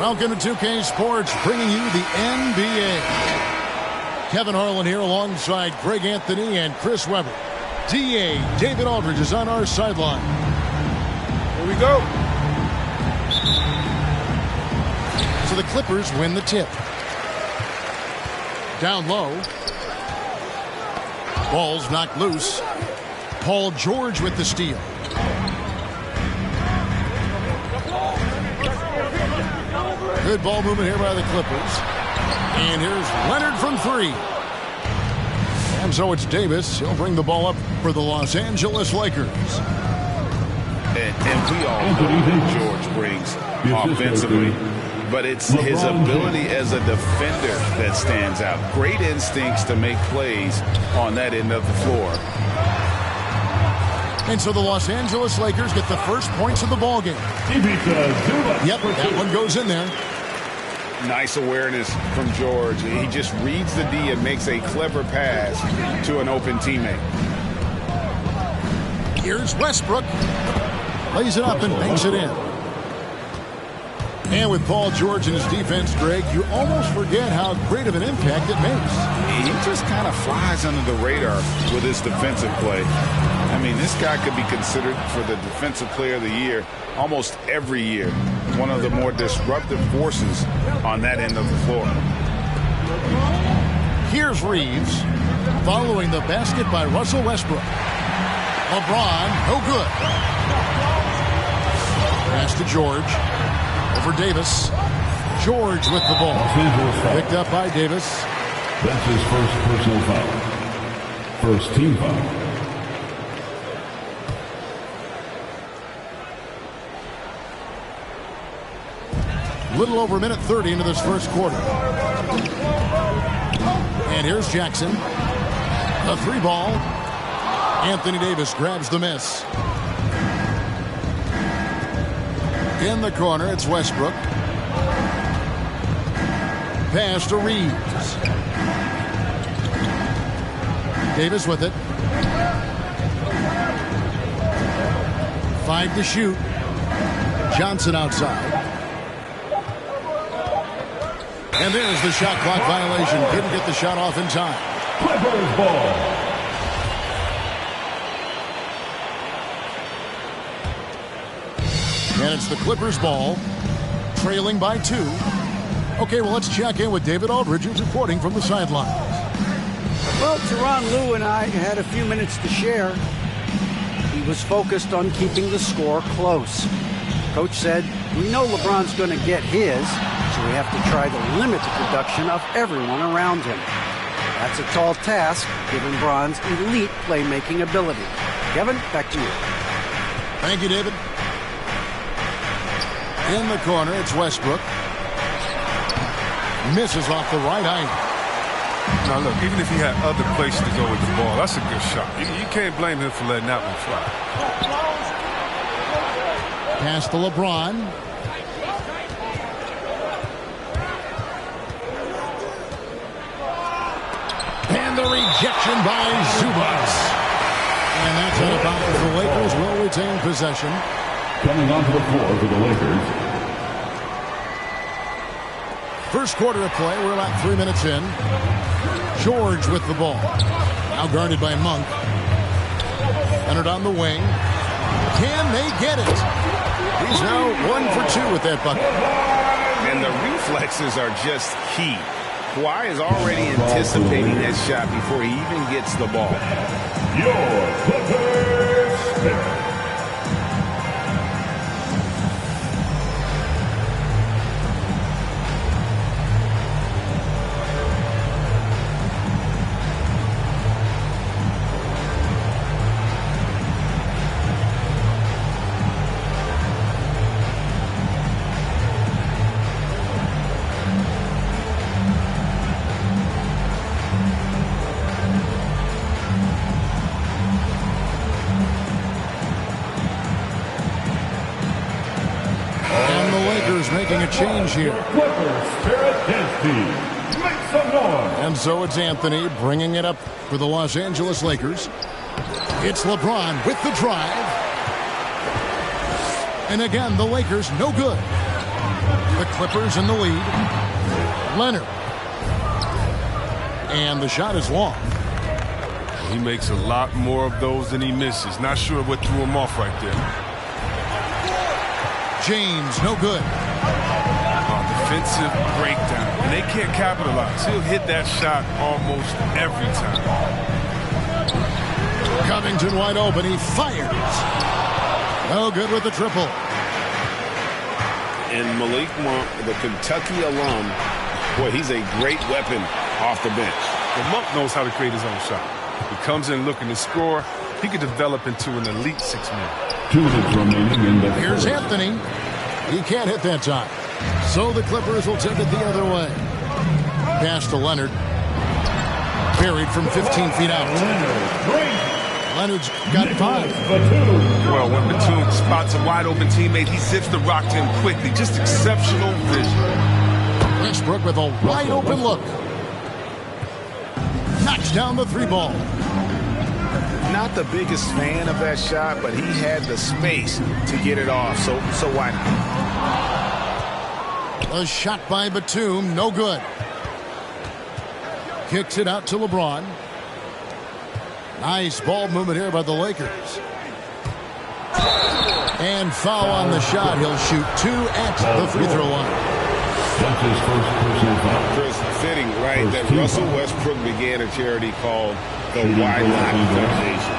Welcome to 2K Sports, bringing you the NBA. Kevin Harlan here alongside Greg Anthony and Chris Webber. DA David Aldridge is on our sideline. Here we go. So the Clippers win the tip. Down low. Ball's knocked loose. Paul George with the steal. Good ball movement here by the Clippers. And here's Leonard from three. And so it's Davis. He'll bring the ball up for the Los Angeles Lakers. And we all know what George brings offensively. But it's his ability as a defender that stands out. Great instincts to make plays on that end of the floor. And so the Los Angeles Lakers get the first points of the ballgame. Yep, that one goes in there. Nice awareness from George. He just reads the D and makes a clever pass to an open teammate. Here's Westbrook. Lays it up and banks it in. And with Paul George and his defense, Greg, you almost forget how great of an impact it makes. He just kind of flies under the radar with his defensive play. I mean, this guy could be considered for the Defensive Player of the Year almost every year. One of the more disruptive forces on that end of the floor. Here's Reeves following the basket by Russell Westbrook. LeBron, no good. Pass to George. Over Davis. George with the ball. Picked up by Davis. That's his first personal foul. First team foul. Little over a minute 30 into this first quarter. And here's Jackson. A three ball. Anthony Davis grabs the miss. In the corner, it's Westbrook. Pass to Reeves. Davis with it. 5 to shoot. Johnson outside. And there's the shot clock violation. Couldn't get the shot off in time. Clippers ball. And it's the Clippers ball, trailing by 2. Okay, well, let's check in with David Aldridge, who's reporting from the sidelines. Well, Tyronn Lue and I had a few minutes to share. He was focused on keeping the score close. Coach said, we know LeBron's going to get his, so we have to try to limit the production of everyone around him. That's a tall task, given Bron's elite playmaking ability. Kevin, back to you. Thank you, David. In the corner, it's Westbrook. Misses off the right eye. Now, look, even if he had other places to go with the ball, that's a good shot. You can't blame him for letting that one fly. Pass to LeBron. And the rejection by Zubac. And that's out of bounds. The Lakers will retain possession. Coming onto the floor for the Lakers. First quarter of play. We're about 3 minutes in. George with the ball. Now guarded by Monk. Leonard on the wing. Can they get it? He's now 1 for 2 with that bucket. And the reflexes are just key. Kawhi is already anticipating that shot before he even gets the ball. Your Clippers spin. Making a change here. And so it's Anthony bringing it up for the Los Angeles Lakers. It's LeBron with the drive. And again, the Lakers no good. The Clippers in the lead. Leonard. And the shot is long. He makes a lot more of those than he misses. Not sure what threw him off right there. James, no good. Defensive breakdown, and they can't capitalize. He'll hit that shot almost every time. Covington wide open. He fires. No good with the triple. And Malik Monk, the Kentucky alum, boy, he's a great weapon off the bench. Well, Monk knows how to create his own shot. He comes in looking to score. He could develop into an elite 6-man. 2 minutes remaining in the Here's Anthony. He can't hit that time. So the Clippers will take it the other way. Pass to Leonard. Buried from 15 feet out. Leonard's got 5. Well, when Batum spots a wide open teammate, he zips the rock to him quickly. Just exceptional vision. Westbrook with a wide open look. Knocks down the 3 ball. Not the biggest fan of that shot, but he had the space to get it off, so why not? A shot by Batum, no good. Kicks it out to LeBron. Nice ball movement here by the Lakers. And foul on the shot. He'll shoot 2 at the free throw line. That's his first personal foul. Chris, fitting, right, that Russell Westbrook began a charity called the Why Not Foundation.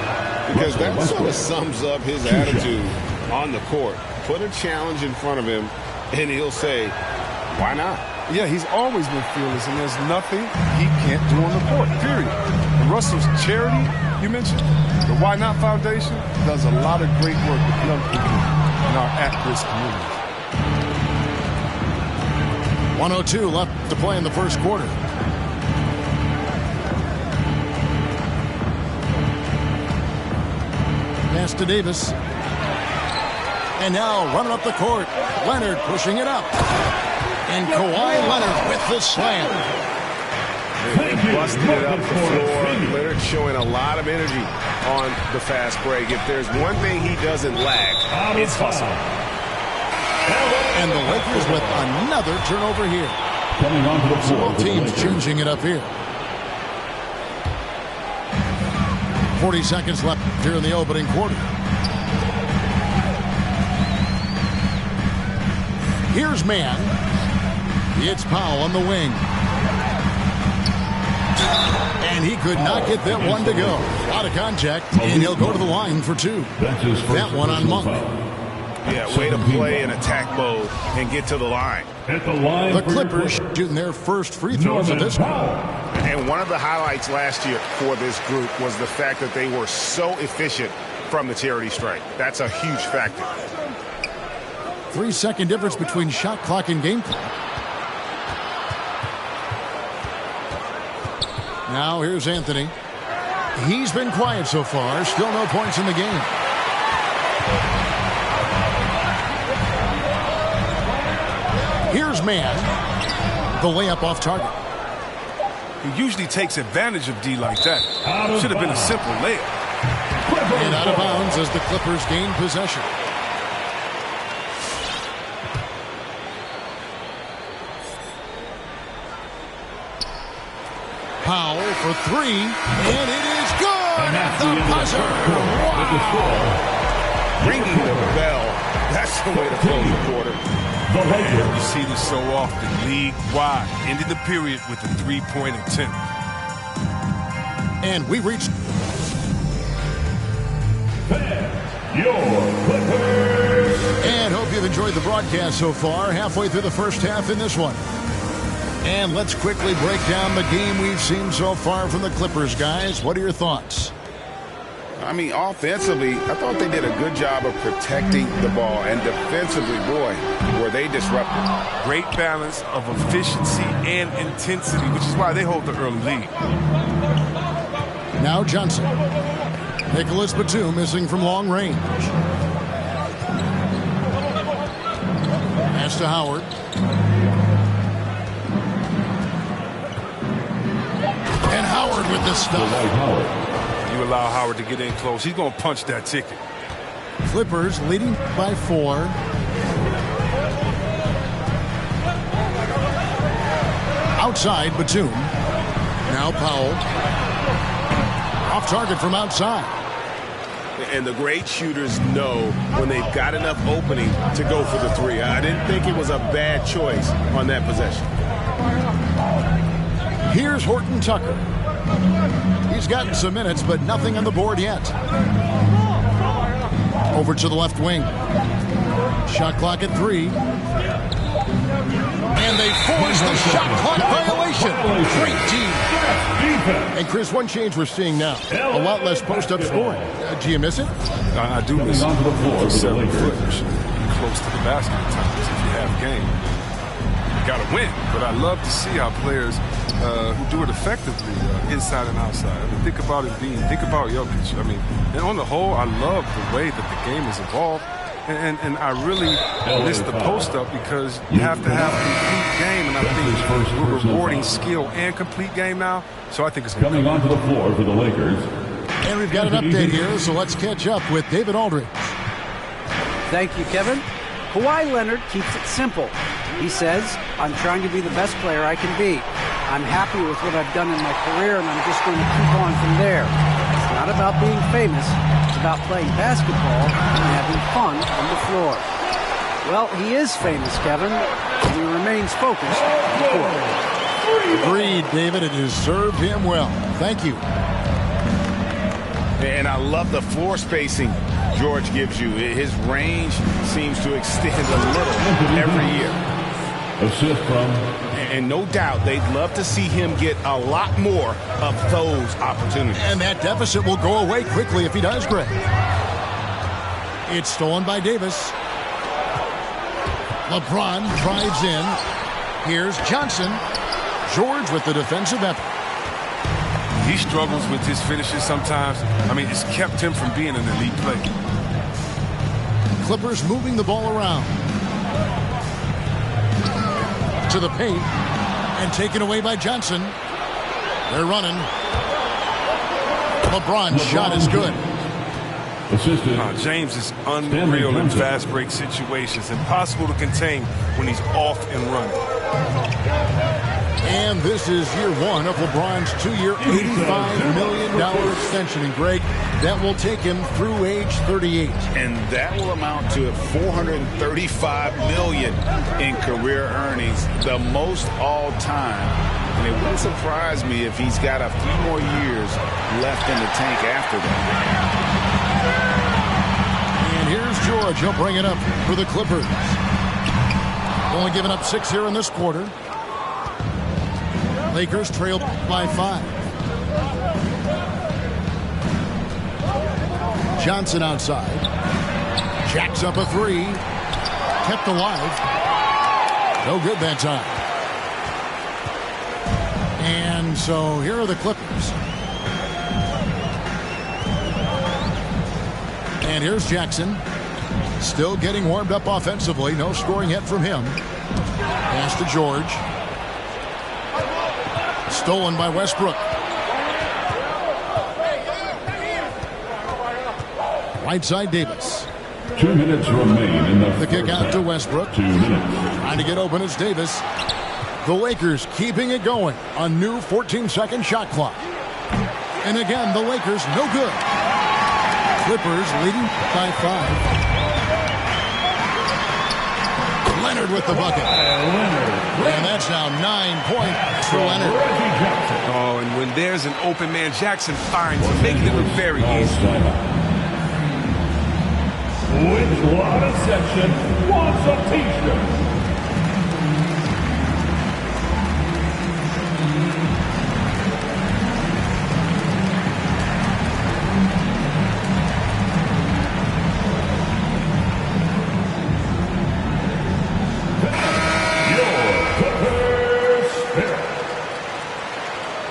Because that sort of sums up his attitude on the court. Put a challenge in front of him, and he'll say, why not? Yeah, he's always been fearless, and there's nothing he can't do on the court, period. And Russell's charity, you mentioned, the Why Not Foundation, does a lot of great work with young people in our at-risk communities. 1:02 left to play in the first quarter. Pass to Davis. And now running up the court. Leonard pushing it up. And Kawhi Leonard with the slam. They busted it up the floor. Leonard showing a lot of energy on the fast break. If there's one thing he doesn't lack, it's hustle. And the Lakers with another turnover here. Coming onto the floor. Both teams changing it up here. 40 seconds left here in the opening quarter. Here's man. It's Powell on the wing. And he could not get that one to go. Out of contact, and he'll go to the line for 2. That's his first that one on Monk. foul. Yeah, way to play in attack mode and get to the line. At the line The for your Clippers shooting their first free throws of this one. And one of the highlights last year for this group was the fact that they were so efficient from the charity stripe. That's a huge factor. 3-second difference between shot clock and game clock. Now here's Anthony. He's been quiet so far. Still no points in the game. Here's Mann. The layup off target. He usually takes advantage of D like that. Should have been a simple layup. And out of bounds as the Clippers gain possession. Powell for three, and it is good at the buzzer. Wow. Ringing the bell. That's the way to close the quarter. You see this so often, league-wide. Ended the period with a three-point attempt. And we reached. And hope you've enjoyed the broadcast so far. Halfway through the first half in this one. And let's quickly break down the game we've seen so far from the Clippers, guys. What are your thoughts? I mean, offensively, I thought they did a good job of protecting the ball. And defensively, boy, were they disruptive. Great balance of efficiency and intensity, which is why they hold the early lead. Now Johnson. Nicholas Batum missing from long range. Pass to Howard. And Howard with the stuff. You allow Howard to get in close, he's going to punch that ticket. Clippers leading by 4. Outside, Batum. Now Powell. Off target from outside. And the great shooters know when they've got enough opening to go for the three. I didn't think it was a bad choice on that possession. Here's Horton Tucker. He's gotten some minutes, but nothing on the board yet. Over to the left wing. Shot clock at 3. And they force the shot clock violation. Great team. And Chris, one change we're seeing now. A lot less post-up scoring. Do you miss it? I do miss it. For 7 foot, you should be close to the basket at times if you have game. You got to win, but I love to see how players who do it effectively inside and outside. I mean, think about Jokic. I mean, and on the whole, I love the way that the game has evolved. And I really miss the post-up because you have to have complete game, and I think we're rewarding skill and complete game now, so I think it's going to Coming onto the floor for the Lakers. And we've got an update here, so let's catch up with David Aldridge. Thank you, Kevin. Kawhi Leonard keeps it simple. He says, I'm trying to be the best player I can be. I'm happy with what I've done in my career, and I'm just going to keep on from there. It's not about being famous. It's about playing basketball and having fun on the floor. Well, he is famous, Kevin, and he remains focused on the court. Agreed, David. It has served him well. Thank you. And I love the floor spacing George gives you. His range seems to extend a little every year. Assist from. And no doubt they'd love to see him get a lot more of those opportunities. And that deficit will go away quickly if he does, Greg. It's stolen by Davis. LeBron drives in. Here's Johnson. George with the defensive effort. He struggles with his finishes sometimes. I mean, it's kept him from being an elite player. Clippers moving the ball around. To the paint. And taken away by Johnson. They're running. LeBron's shot is good. James is unreal in fast break situations. Impossible to contain when he's off and running. And this is year 1 of LeBron's 2-year, $85 million extension. And Greg, that will take him through age 38. And that will amount to $435 million in career earnings, the most all time. And it wouldn't surprise me if he's got a few more years left in the tank after that. And And here's George. He'll bring it up for the Clippers. Only giving up 6 here in this quarter. Lakers trail by 5. Johnson outside. Jacks up a 3. Kept alive. No good that time. And so here are the Clippers. And here's Jackson. Still getting warmed up offensively. No scoring yet from him. Pass to George. Stolen by Westbrook. Right side Davis. 2 minutes remain in the kick out to Westbrook. 2 minutes. Trying to get open is Davis. The Lakers keeping it going. A new 14-second shot clock. And again, the Lakers no good. Clippers leading by 5. Leonard with the bucket. And that's now 9 points for Leonard. Oh, and when there's an open man, Jackson finds him, making it look very easy. Which water section wants a t-shirt?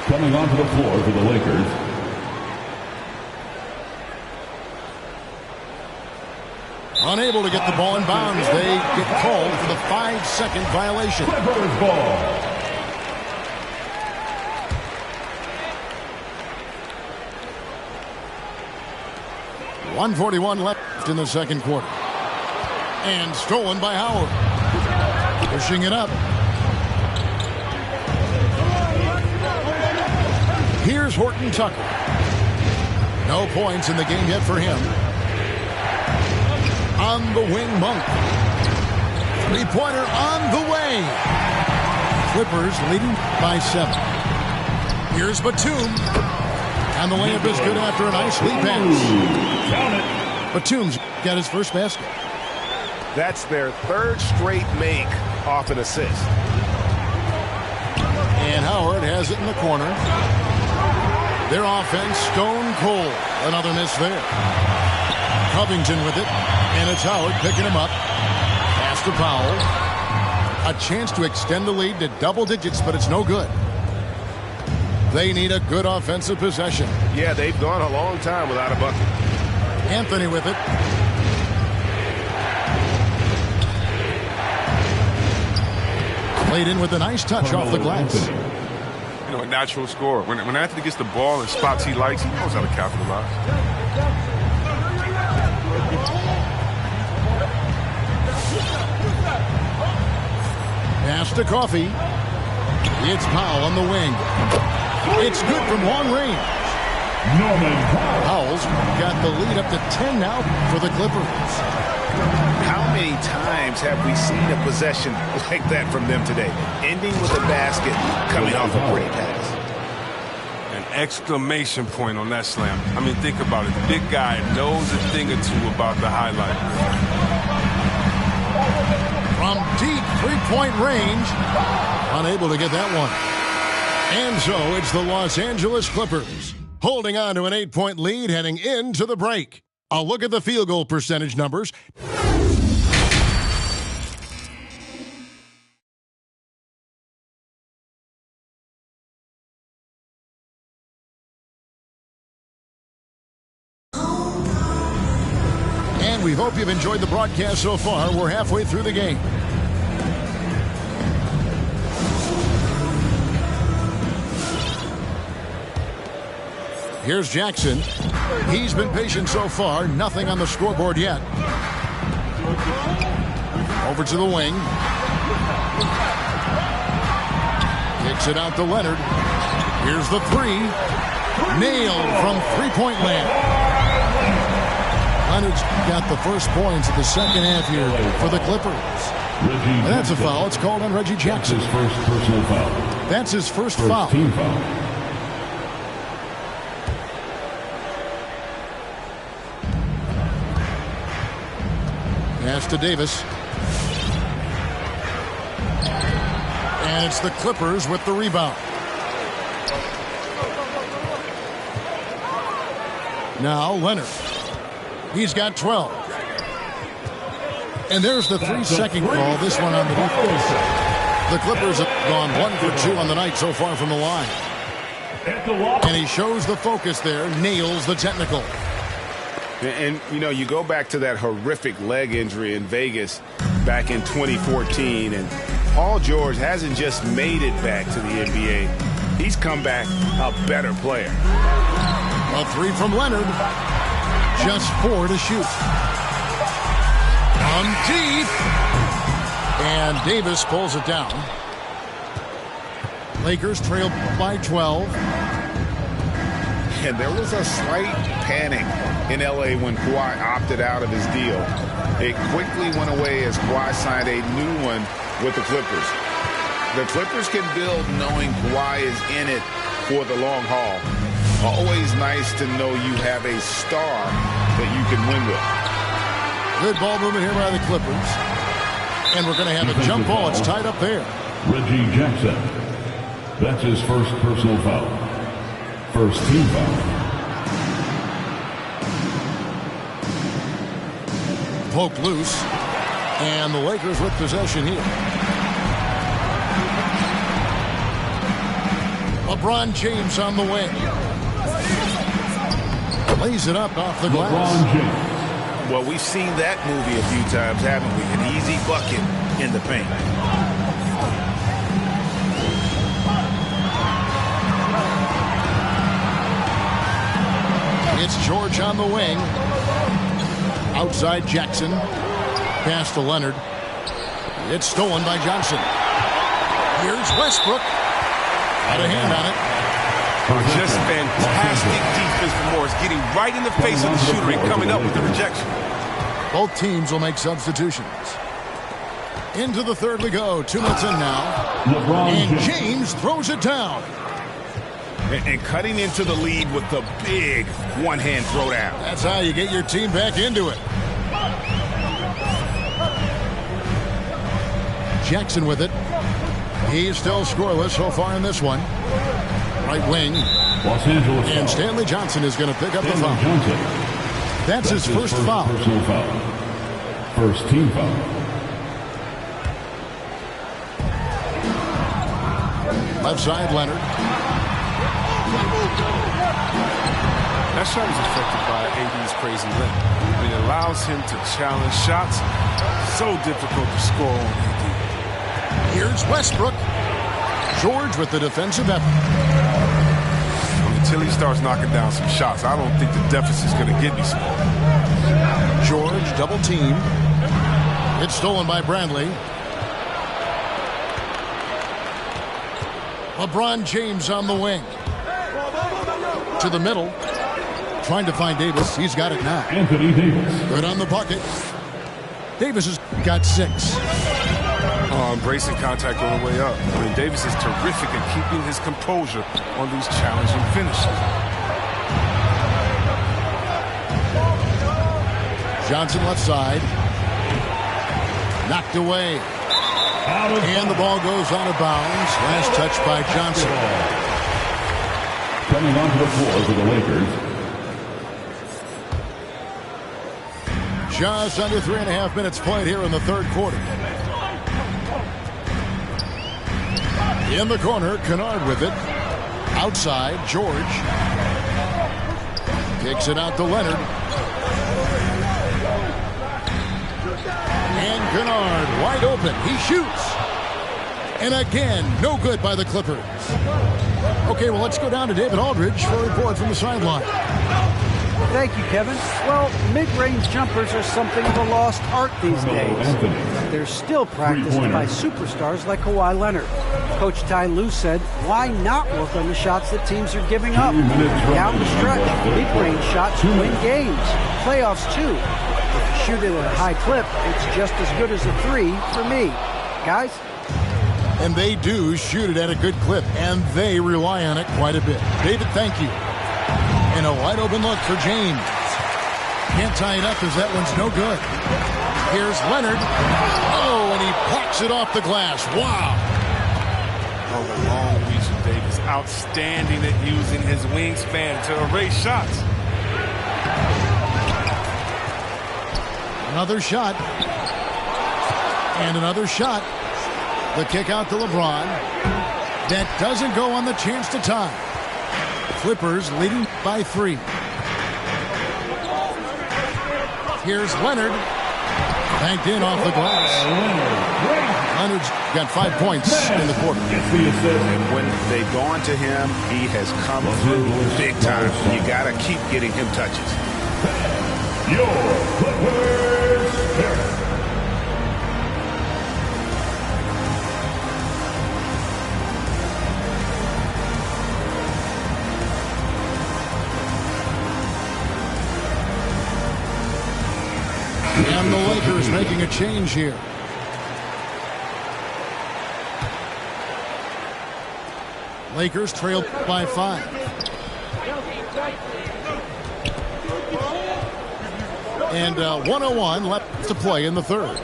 Coming onto the floor for the Lakers. Unable to get the ball in bounds. They get called for the 5-second violation. Clippers ball. .141 left in the second quarter. And stolen by Howard. Pushing it up. Here's Horton Tucker. No points in the game yet for him. On the wing, Monk. Three-pointer on the way. Clippers leading by 7. Here's Batum. And the layup is good after a nice lead pass. Batum's got his first basket. That's their 3rd straight make off an assist. And Howard has it in the corner. Their offense stone cold. Another miss there. Covington with it. And it's Howard picking him up. Pass to Powell. A chance to extend the lead to double digits, but it's no good. They need a good offensive possession. Yeah, they've gone a long time without a bucket. Anthony with it. Played in with a nice touch off the glass. You know, a natural scorer. When Anthony gets the ball in spots he likes, he knows how to capitalize. Pass to Coffey. It's Powell on the wing. It's good from long range. Powell's got the lead up to 10 now for the Clippers. How many times have we seen a possession like that from them today? Ending with a basket, coming off a great pass. An exclamation point on that slam. I mean, think about it. The big guy knows a thing or two about the highlight. From deep three-point range. Unable to get that one. And so it's the Los Angeles Clippers holding on to an 8-point lead heading into the break. A look at the field goal percentage numbers. And we hope you've enjoyed the broadcast so far. We're halfway through the game. Here's Jackson. He's been patient so far. Nothing on the scoreboard yet. Over to the wing. Kicks it out to Leonard. Here's the 3. Nailed from three-point land. Leonard's got the first points of the second half here for the Clippers. And that's a foul. It's called on Reggie Jackson. That's his first personal foul. That's his first foul. Team foul. Pass to Davis. And it's the Clippers with the rebound. Now Leonard. He's got 12. And there's the 3-second call. This one on the defense. The Clippers have gone 1 for 2 on the night so far from the line. And he shows the focus there, nails the technical. And, you know, you go back to that horrific leg injury in Vegas back in 2014, and Paul George hasn't just made it back to the NBA. He's come back a better player. A 3 from Leonard. Just 4 to shoot. On deep. And Davis pulls it down. Lakers trail by 12. And there was a slight panic in L.A. when Kawhi opted out of his deal. It quickly went away as Kawhi signed a new one with the Clippers. The Clippers can build knowing Kawhi is in it for the long haul. Always nice to know you have a star that you can win with. Good ball movement here by the Clippers. And we're going to have a jump ball. It's tied up there. Reggie Jackson. That's his first personal foul. First team foul. Poke loose. And the Lakers with possession here. LeBron James on the wing. Lays it up off the glass. LeBron James. Well, we've seen that movie a few times, haven't we? An easy bucket in the paint. It's George on the wing. Outside Jackson. Pass to Leonard. It's stolen by Johnson. Here's Westbrook. Got a hand on it. Just fantastic defense from Morris, getting right in the face of the shooter and coming up with the rejection. Both teams will make substitutions. Into the third we go. 2 minutes in now. And James throws it down. And cutting into the lead with the big one-hand throwdown. That's how you get your team back into it. Jackson with it. He's still scoreless so far in this one. Right wing. Los Angeles. And Stanley Johnson is going to pick up the foul. Johnson. That's his first foul. Personal foul. First team foul. Left side, Leonard. That shot was affected by AD's crazy limp. I mean, it allows him to challenge shots. So difficult to score on AD. Here's Westbrook. George with the defensive effort. Until he starts knocking down some shots, I don't think the deficit's going to get any smaller. George double team. It's stolen by Bradley. LeBron James on the wing. To the middle. Trying to find Davis. He's got it now. Anthony Davis. Good on the bucket. Davis has got 6. Embracing contact on the way up. I mean, Davis is terrific at keeping his composure on these challenging finishes. Johnson left side. Knocked away. And the ball goes out of bounds. Last touch by Johnson. Coming onto the floor for the Lakers. Just under 3.5 minutes played here in the third quarter. In the corner, Kennard with it. Outside, George. Kicks it out to Leonard. And Kennard wide open. He shoots. And again, no good by the Clippers. Okay, well, let's go down to David Aldridge for a report from the sideline. Thank you, Kevin. Well, mid-range jumpers are something of a lost art these days. They're still practiced by superstars like Kawhi Leonard. Coach Ty Lue said, why not work on the shots that teams are giving up? Down the stretch, mid-range shots win games. Playoffs, too. If you shoot it at a high clip, it's just as good as a 3 for me. Guys? And they do shoot it at a good clip, and they rely on it quite a bit. David, thank you. And a wide open look for James. Can't tie it up as that one's no good. Here's Leonard. Oh, and he plucks it off the glass. Wow. Oh, the long reach of Davis. Outstanding at using his wingspan to erase shots. Another shot. And another shot. The kick out to LeBron. That doesn't go on the chance to tie. Clippers leading by 3. Here's Leonard. Banked in off the glass. Leonard's got 5 points in the quarter. And when they've gone to him, he has come through big time. You got to keep getting him touches. Your Clippers Barrett. And the Lakers making a change here. Lakers trail by 5. And 1:01 left to play in the third.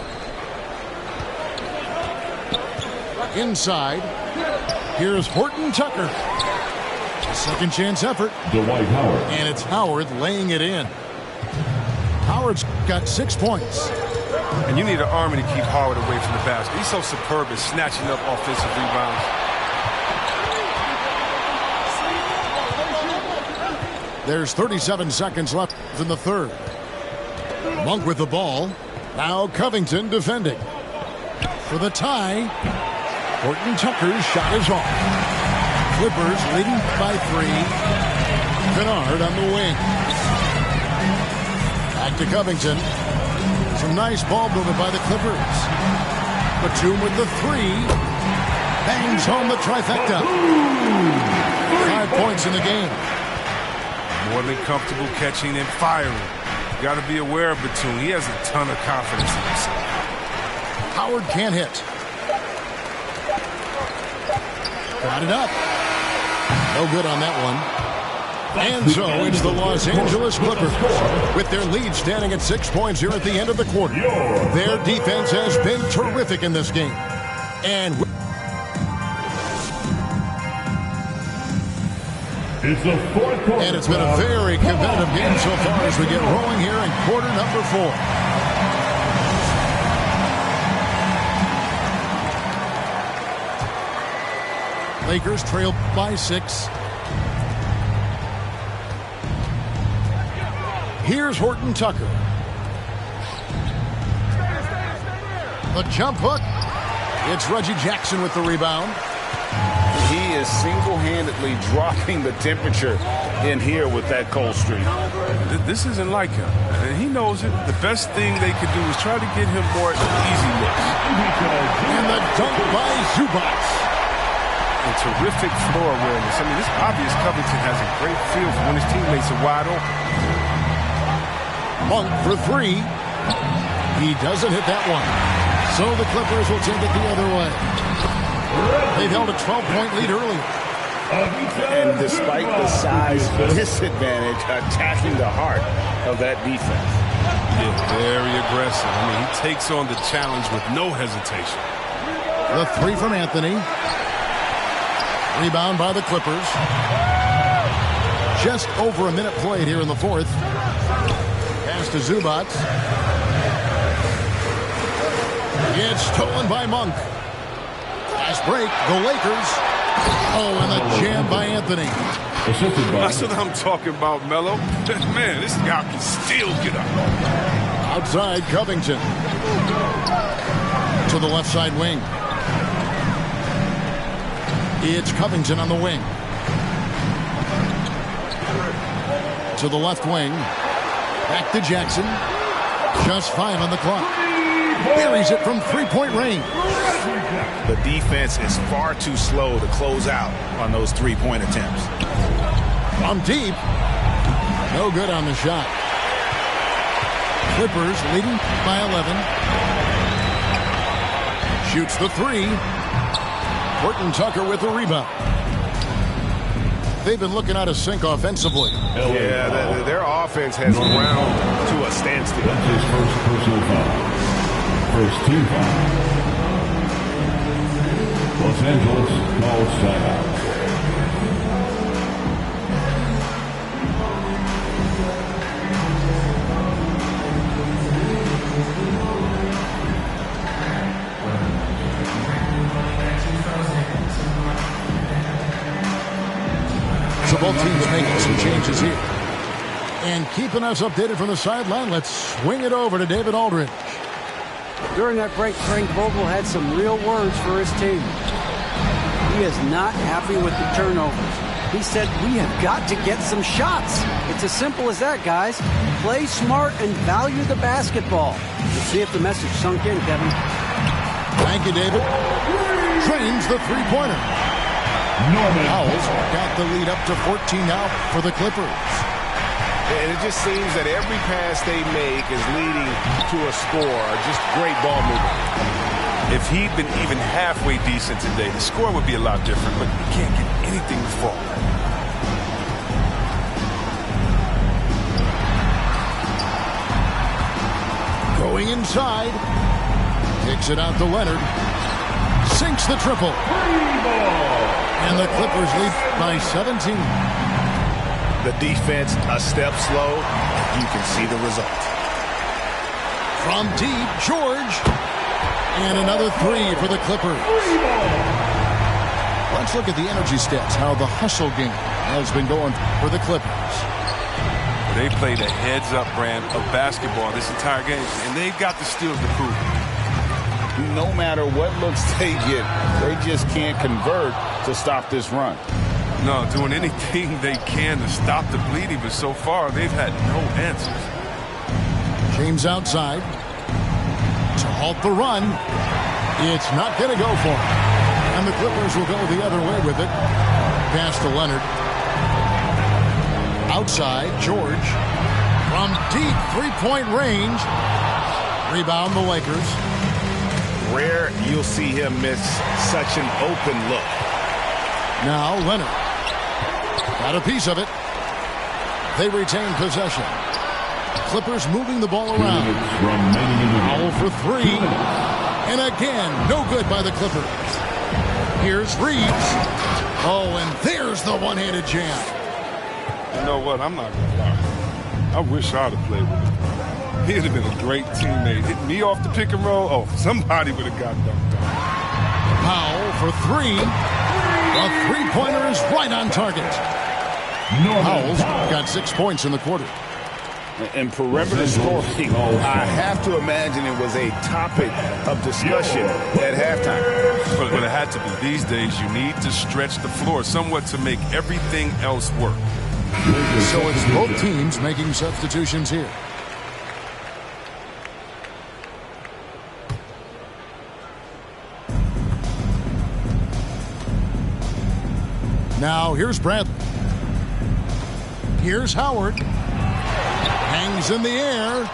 Inside, here's Horton Tucker. A second chance effort. Dwight Howard. And it's Howard laying it in. Howard's got 6 points. And you need an army to keep Howard away from the basket. He's so superb at snatching up offensive rebounds. There's 37 seconds left in the third. Monk with the ball. Now Covington defending. For the tie, Horton Tucker's shot is off. Clippers leading by 3. Kennard on the wing. Back to Covington. Some nice ball movement by the Clippers. Batum with the 3. Bangs home the trifecta. 5 points in the game. More than comfortable catching and firing. You got to be aware of Batum. He has a ton of confidence in himself. Howard can't hit. Got it up. No good on that one. And so it's the Los Angeles Clippers with their lead standing at 6 points here at the end of the quarter. Their defense has been terrific in this game. And It's the fourth quarter. it's been a very competitive game so far as we get rolling here in quarter number 4. Lakers trail by 6. Here's Horton Tucker. The jump hook. It's Reggie Jackson with the rebound. He is single-handedly dropping the temperature in here with that cold streak. This isn't like him, and he knows it. The best thing they could do is try to get him more easy looks. And the dunk by Zubac. And terrific floor awareness. I mean, it's obvious Covington has a great feel for when his teammates are wide open. Monk for 3. He doesn't hit that one. So the Clippers will take it the other way. They've held a 12-point lead earlier. And despite the size disadvantage, attacking the heart of that defense. Yeah, very aggressive. I mean, he takes on the challenge with no hesitation. The 3 from Anthony. Rebound by the Clippers. Just over a minute played here in the fourth. Pass to Zubac. It's stolen by Monk. Fast break, the Lakers. Oh, and the jam by Anthony. That's what I'm talking about, Melo. Man, this guy can still get up. Outside, Covington. To the left side wing. It's Covington on the wing. To the left wing. Back to Jackson. Just 5 on the clock. Buries it from 3-point range. The defense is far too slow to close out on those 3-point attempts. From deep. No good on the shot. Clippers leading by 11. Shoots the 3. Horton Tucker with the rebound. They've been looking out of sync offensively. Yeah, their offense has ground to a standstill. That's his first personal foul. First team foul. Los Angeles calls timeout. So both teams making some changes here. And keeping us updated from the sideline, let's swing it over to David Aldridge. During that break, Frank Vogel had some real words for his team. He is not happy with the turnovers. He said, we have got to get some shots. It's as simple as that, guys. Play smart and value the basketball. Let's see if the message sunk in, Kevin. Thank you, David. Drains the three-pointer. Norman Howell's got the lead up to 14 now for the Clippers. And it just seems that every pass they make is leading to a score. Just great ball movement. If he'd been even halfway decent today, the score would be a lot different, but he can't get anything to fall. Going inside. Kicks it out to Leonard. Sinks the triple. And the Clippers lead by 17. The defense a step slow. You can see the result. From deep, George. And another three for the Clippers. Let's look at the energy stats, how the hustle game has been going for the Clippers. They played a heads-up brand of basketball this entire game, and they've got the steals to prove it. No matter what looks they get, they just can't convert to stop this run. No, doing anything they can to stop the bleeding, but so far they've had no answers. James outside to halt the run. It's not going to go for him. And the Clippers will go the other way with it. Pass to Leonard. Outside, George. From deep three-point range. Rebound the Lakers. Rare you'll see him miss such an open look. Now Leonard. Got a piece of it. They retain possession. Clippers moving the ball around. Foul for three. And again, no good by the Clippers. Here's Reeves. Oh, and there's the one-handed jam. You know what? I'm not going to lie. I wish I'd have played with him. He'd have been a great teammate. Hitting me off the pick and roll. Oh, somebody would have got dunked on. Powell for three. The three-pointer is right on target. Powell's got 6 points in the quarter. And perimeter scoring, I have to imagine it was a topic of discussion at halftime. But it had to be. These days, you need to stretch the floor somewhat to make everything else work. So it's both teams making substitutions here. Now here's Bradley. Here's Howard. Hangs in the air.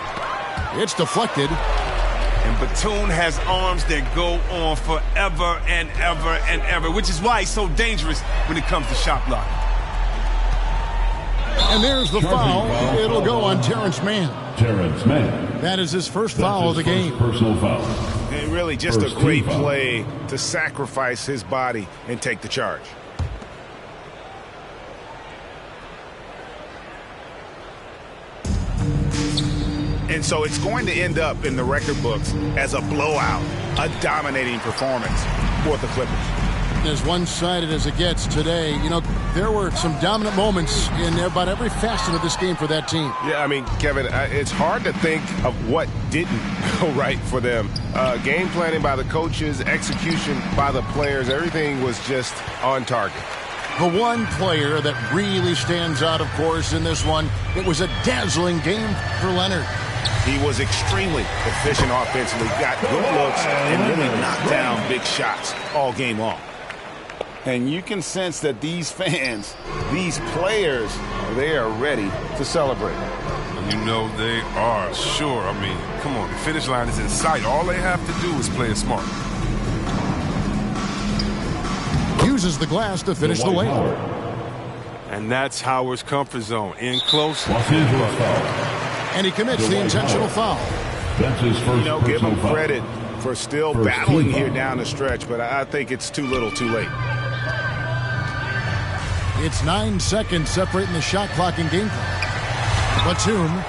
It's deflected. And Batum has arms that go on forever and ever and ever, which is why he's so dangerous when it comes to shot blocking. And there's the foul. It'll go on Terrence Mann. Terrence Mann. That is his first foul of the game. Personal foul. And really just a great play to sacrifice his body and take the charge. And so it's going to end up in the record books as a blowout, a dominating performance for the Clippers. As one-sided as it gets today, you know, there were some dominant moments in about every facet of this game for that team. Yeah, I mean, Kevin, it's hard to think of what didn't go right for them. Game planning by the coaches, execution by the players, everything was just on target. The one player that really stands out, of course, in this one, it was a dazzling game for Leonard. He was extremely efficient offensively, got good looks, and really knocked down big shots all game long. And you can sense that these fans, these players, they are ready to celebrate. You know they are, sure. I mean, come on, the finish line is in sight. All they have to do is play it smart. Uses the glass to finish the lane. And that's Howard's comfort zone. In close. And he commits the intentional foul. That's his first Give personal him foul. credit for still First battling team here foul. down the stretch, but I think it's too little too late. It's 9 seconds separating the shot clock and game clock. Batum.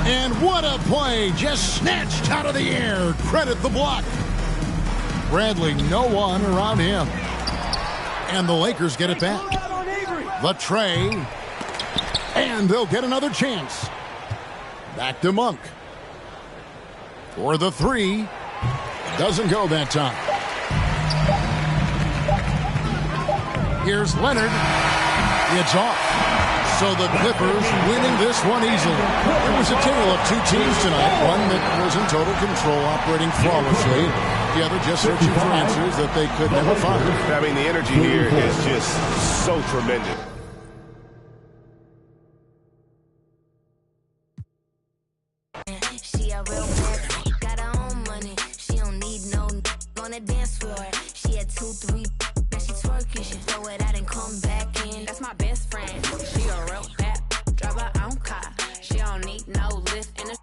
And what a play. Just snatched out of the air. Credit the block. Bradley, no one around him. And the Lakers get it back. The tray. And they'll get another chance. Back to Monk. For the three. Doesn't go that time. Here's Leonard. It's off. So the Clippers winning this one easily. It was a tale of two teams tonight. One that was in total control, operating flawlessly. The other just searching for answers that they could never find. I mean, the energy here is just so tremendous. She a real bad, got her own money. She don't need no on the dance floor. She had 2, 3, now she twerking. She throw it out and come back in. That's my best friend. She a real bad, drive her own car. She don't need no lift in a.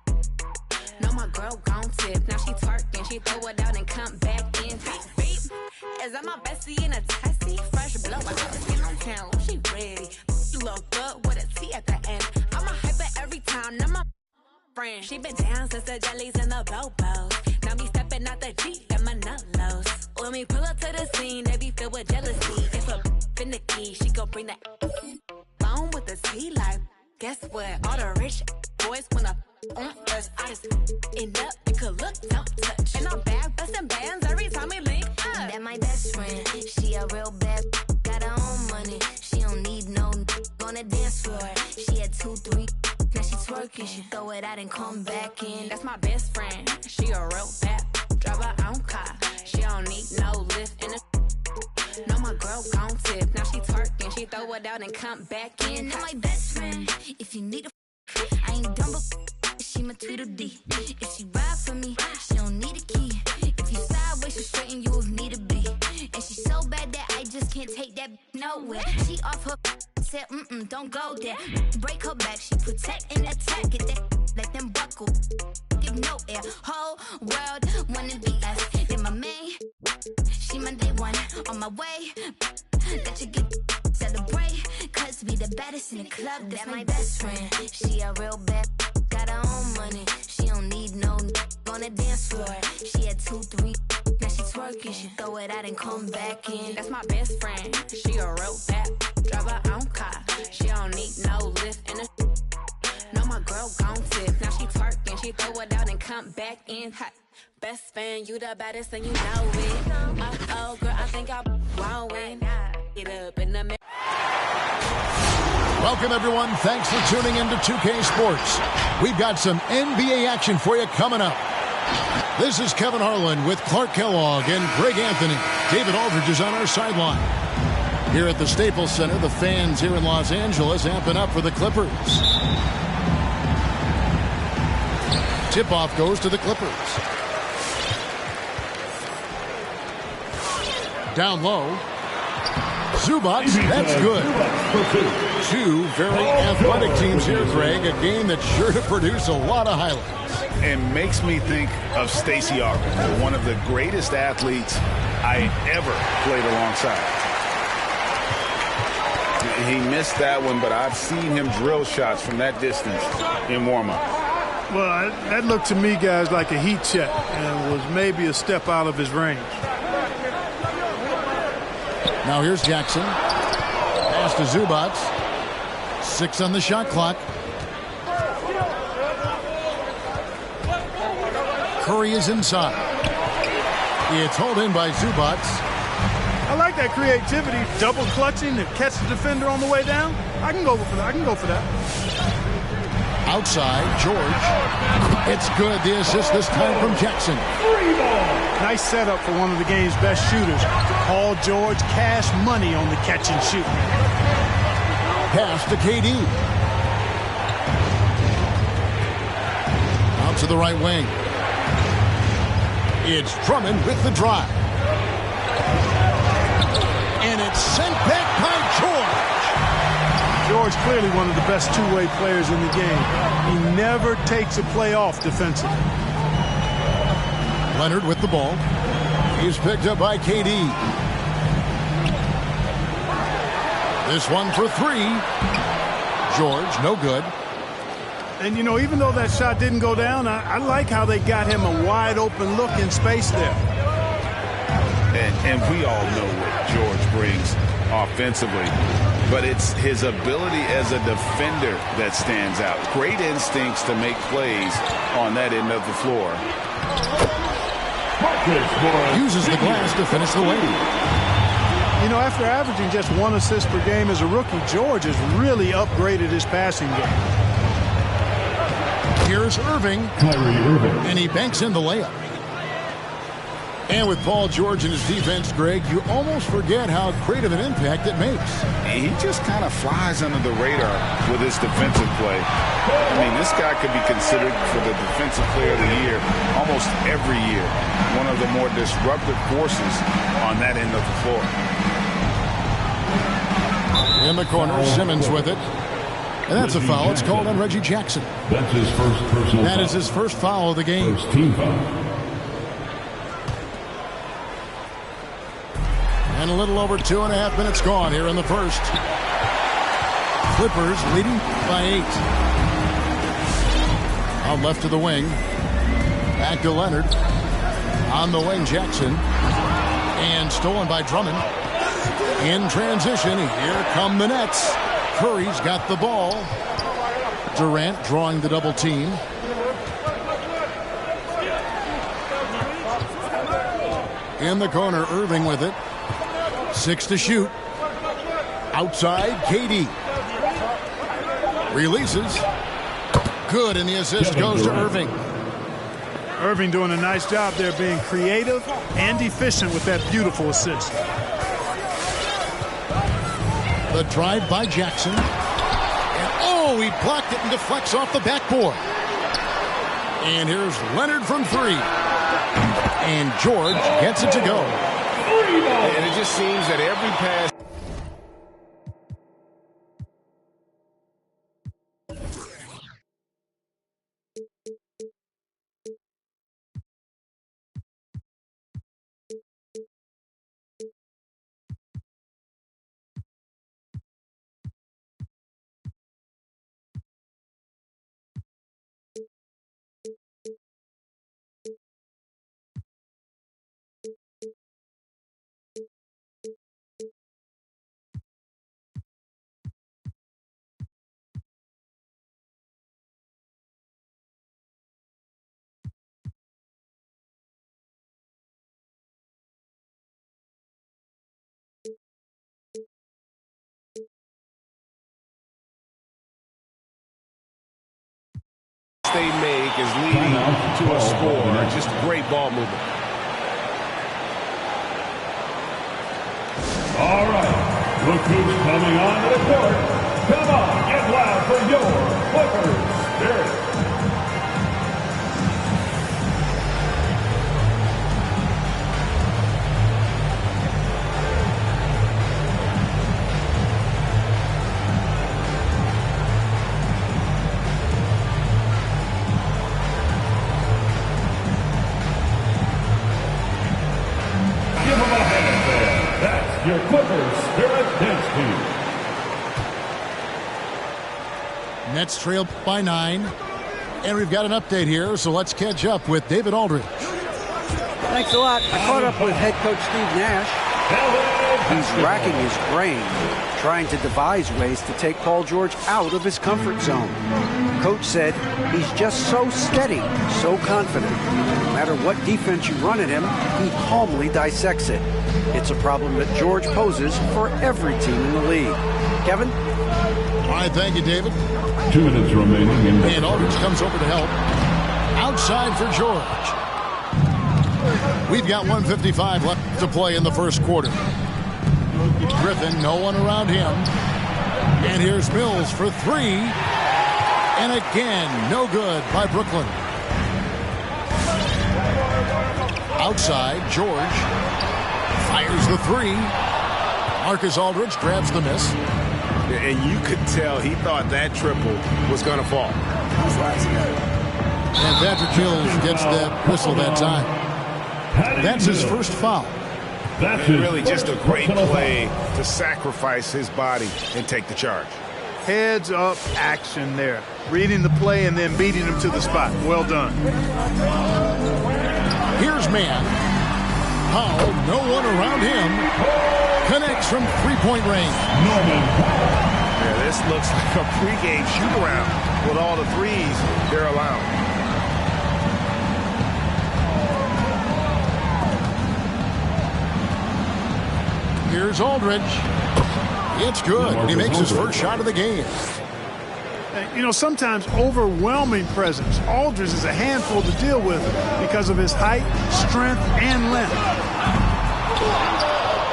No, my girl gon' tip. Now she twerking. She throw it out and come back in. Beep. Is that my bestie in a testy? Fresh blowout, skin on town. She ready. Look good with a T at the end. I'm a hyper every time. Now my friend. She been down since the jellies and the bobos. Now me stepping out the Jeep, got my nut lows. When we pull up to the scene, they be filled with jealousy. If a finicky, she gon' bring the phone with the T like. Guess what? All the rich boys wanna on us. I just end up, you could look, don't touch. And I'm back busting bands every time we link up. That my best friend. She a real bad, got her own money. She don't need no on the dance floor. She had 2, 3. Now she twerking, she throw it out and come back in. That's my best friend. She a real bad, drive her own car. She don't need no lift in a. No, my girl gon' tip. Now she twerking, she throw it out and come back in. That's my best friend. If you need a, I ain't dumb, but she my Tweedledee. If she ride for me, she don't need a key. If you sideways, she straighten you if need to be. And she's so bad that I just can't take that nowhere. She off her. Said, don't go there. Break her back, she protect and attack. Get that, let them buckle. Give no air. Whole world wanna be us. Then my main, she my day one. On my way, that you get celebrate. Cause we the baddest in the club. That's my best friend. She a real bad, got her own money. She don't need no on the dance floor. She had 2, 3. Now she twerking, she throw it out and come back in. That's my best friend. She a real bad, drive her own car. She don't need no lift in a. No, my girl gon' tip. Now she twerking, she throw it out and come back in. Hot. Best fan, you the baddest and you know it. Oh, girl, I think I'm wowing. Get up in the. Welcome, everyone. Thanks for tuning in to 2K Sports. We've got some NBA action for you coming up. This is Kevin Harlan with Clark Kellogg and Greg Anthony. David Aldridge is on our sideline. Here at the Staples Center, the fans here in Los Angeles amping up for the Clippers. Tip-off goes to the Clippers. Down low. Zubac, that's good. Two very athletic teams here, Greg. A game that's sure to produce a lot of highlights. And makes me think of Stacey Augmon, one of the greatest athletes I ever played alongside. He missed that one, but I've seen him drill shots from that distance in warm-up. Well, that looked to me, guys, like a heat check and was maybe a step out of his range. Now here's Jackson. Pass to Zubac. 6 on the shot clock. Curry is inside. It's hauled in by Zubac. I like that creativity, double clutching to catch the defender on the way down. I can go for that. Outside, George. It's good. The assist this time from Jackson. Nice setup for one of the game's best shooters. Paul George, cash money on the catch and shoot. Pass to KD. Out to the right wing. It's Drummond with the drive. And it's sent back by George. George clearly one of the best two-way players in the game. He never takes a play off defensively. Leonard with the ball. He's picked up by KD. This one for three. George, no good. And, you know, even though that shot didn't go down, I like how they got him a wide-open look in space there. And we all know what George brings offensively, but it's his ability as a defender that stands out. Great instincts to make plays on that end of the floor. Uses the glass to finish the way. You know, after averaging just 1 assist per game as a rookie, George has really upgraded his passing game. Here's Irving. And he banks in the layup. And with Paul George and his defense, Greg, you almost forget how great of an impact it makes. He just kind of flies under the radar with his defensive play. I mean, this guy could be considered for the defensive player of the year almost every year. One of the more disruptive forces on that end of the floor. In the corner, Simmons with it. And that's a foul. It's called on Reggie Jackson. That's his first personal foul. That is his first foul of the game. First team foul. And a little over 2.5 minutes gone here in the first. Clippers leading by 8. Out left to the wing. Back to Leonard. On the wing, Jackson. And stolen by Drummond. In transition, here come the Nets. Curry's got the ball. Durant drawing the double team. In the corner, Irving with it. 6 to shoot. Outside, KD. Releases. Good, and the assist goes to Irving. Irving doing a nice job there, being creative and efficient with that beautiful assist. The drive by Jackson. And oh, he blocked it and deflects off the backboard. And here's Leonard from 3. And George gets it to go. And it just seems that every pass. They make is leading to a score. Just great ball movement. All right. Look who's coming on the court. Come on, get loud for your Clippers Spirit. Your Clippers Spirit Dance Team. Nets trail by 9. And we've got an update here, so let's catch up with David Aldridge. Thanks a lot. I caught up with head coach Steve Nash. He's racking his brain, trying to devise ways to take Paul George out of his comfort zone. Coach said he's just so steady, so confident. No matter what defense you run at him, he calmly dissects it. It's a problem that George poses for every team in the league. Kevin? All right, thank you, David. 2 minutes remaining. And Aldridge comes over to help. Outside for George. We've got 1:55 left to play in the first quarter. Griffin, no one around him. And here's Mills for 3. And again, no good by Brooklyn. Outside, George fires the 3. Marcus Aldridge grabs the miss. And you could tell he thought that triple was going to fall. And Patrick Mills gets that whistle that time. That's his first foul. And really just a great play to sacrifice his body and take the charge. Heads up action there. Reading the play and then beating him to the spot. Well done. Here's man. Powell, no one around him. Connects from three-point range. Yeah, this looks like a pregame shoot-around with all the threes they're allowing. Here's Aldridge. It's good. He makes his first shot of the game. You know, sometimes overwhelming presence. Aldridge is a handful to deal with because of his height, strength, and length.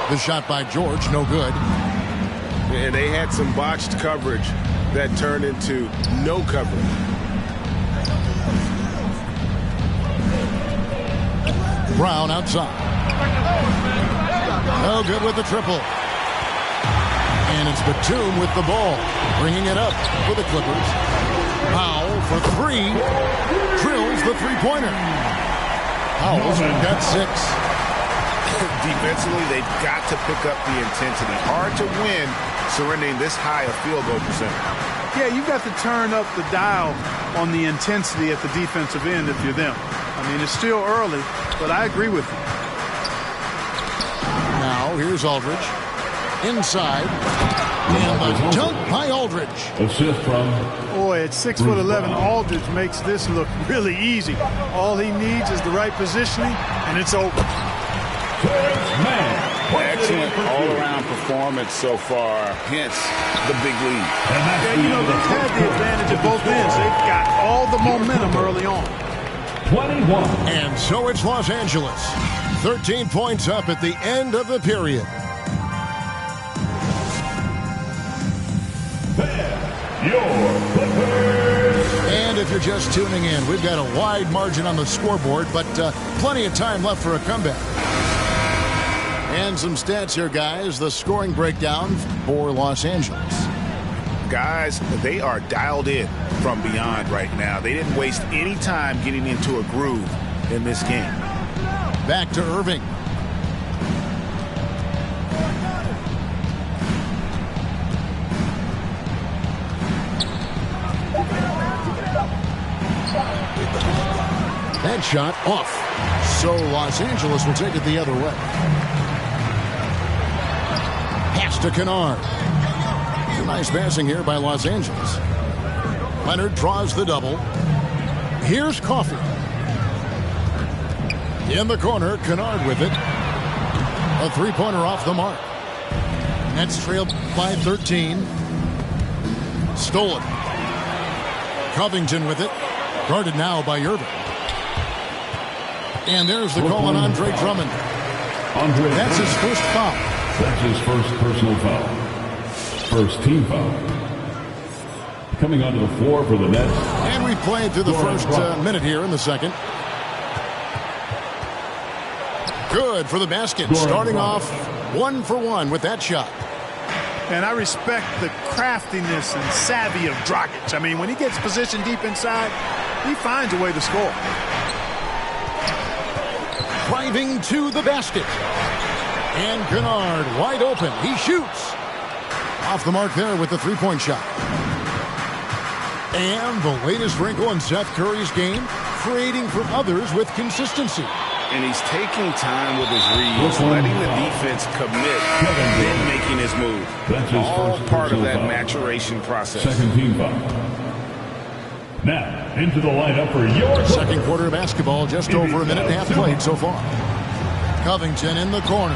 The shot by George, no good. And they had some botched coverage that turned into no coverage. Brown outside. No good with the triple. And it's Batum with the ball, bringing it up for the Clippers. Powell for three. Drills the three-pointer. Powell's got 6. Defensively, they've got to pick up the intensity. Hard to win surrendering this high a field goal percentage. Yeah, you've got to turn up the dial on the intensity at the defensive end if you're them. I mean, it's still early, but I agree with you. Now, here's Aldridge. Inside. And a dunk by Aldridge. Assist from. Boy, at 6'11", Aldridge makes this look really easy. All he needs is the right positioning, and it's over. Excellent all-around performance so far, hence the big lead. Yeah, you know, they've had the advantage at both ends. They've got all the momentum early on. 21. And so it's Los Angeles. 13 points up at the end of the period. Your Clippers. And if you're just tuning in, we've got a wide margin on the scoreboard, but plenty of time left for a comeback. And some stats here, guys. The scoring breakdown for Los Angeles. Guys, they are dialed in from beyond right now. They didn't waste any time getting into a groove in this game. Back to Irving. That shot off. So Los Angeles will take it the other way. Pass to Kennard. Nice passing here by Los Angeles. Leonard draws the double. Here's Coffey. In the corner, Kennard with it. A three-pointer off the mark. Nets trailed by 13. Stolen. Covington with it. Guarded now by Irving. And there's the call on Andre Drummond. That's his first foul. That's his first personal foul. First team foul. Coming onto the floor for the Nets. And we played through the first minute here in the second. Good for the basket. Starting off 1 for 1 with that shot. And I respect the craftiness and savvy of Dragic. I mean, when he gets positioned deep inside, he finds a way to score. Driving to the basket. And Kennard wide open. He shoots. Off the mark there with the three-point shot. And the latest wrinkle in Seth Curry's game, creating for others with consistency. And he's taking time with his reads, letting the defense commit, then making his move. That's his all first part of that foul. maturation process. Second team foul. Now, into the lineup for your Second quarter of basketball, just over a minute and a half played so far. Covington in the corner.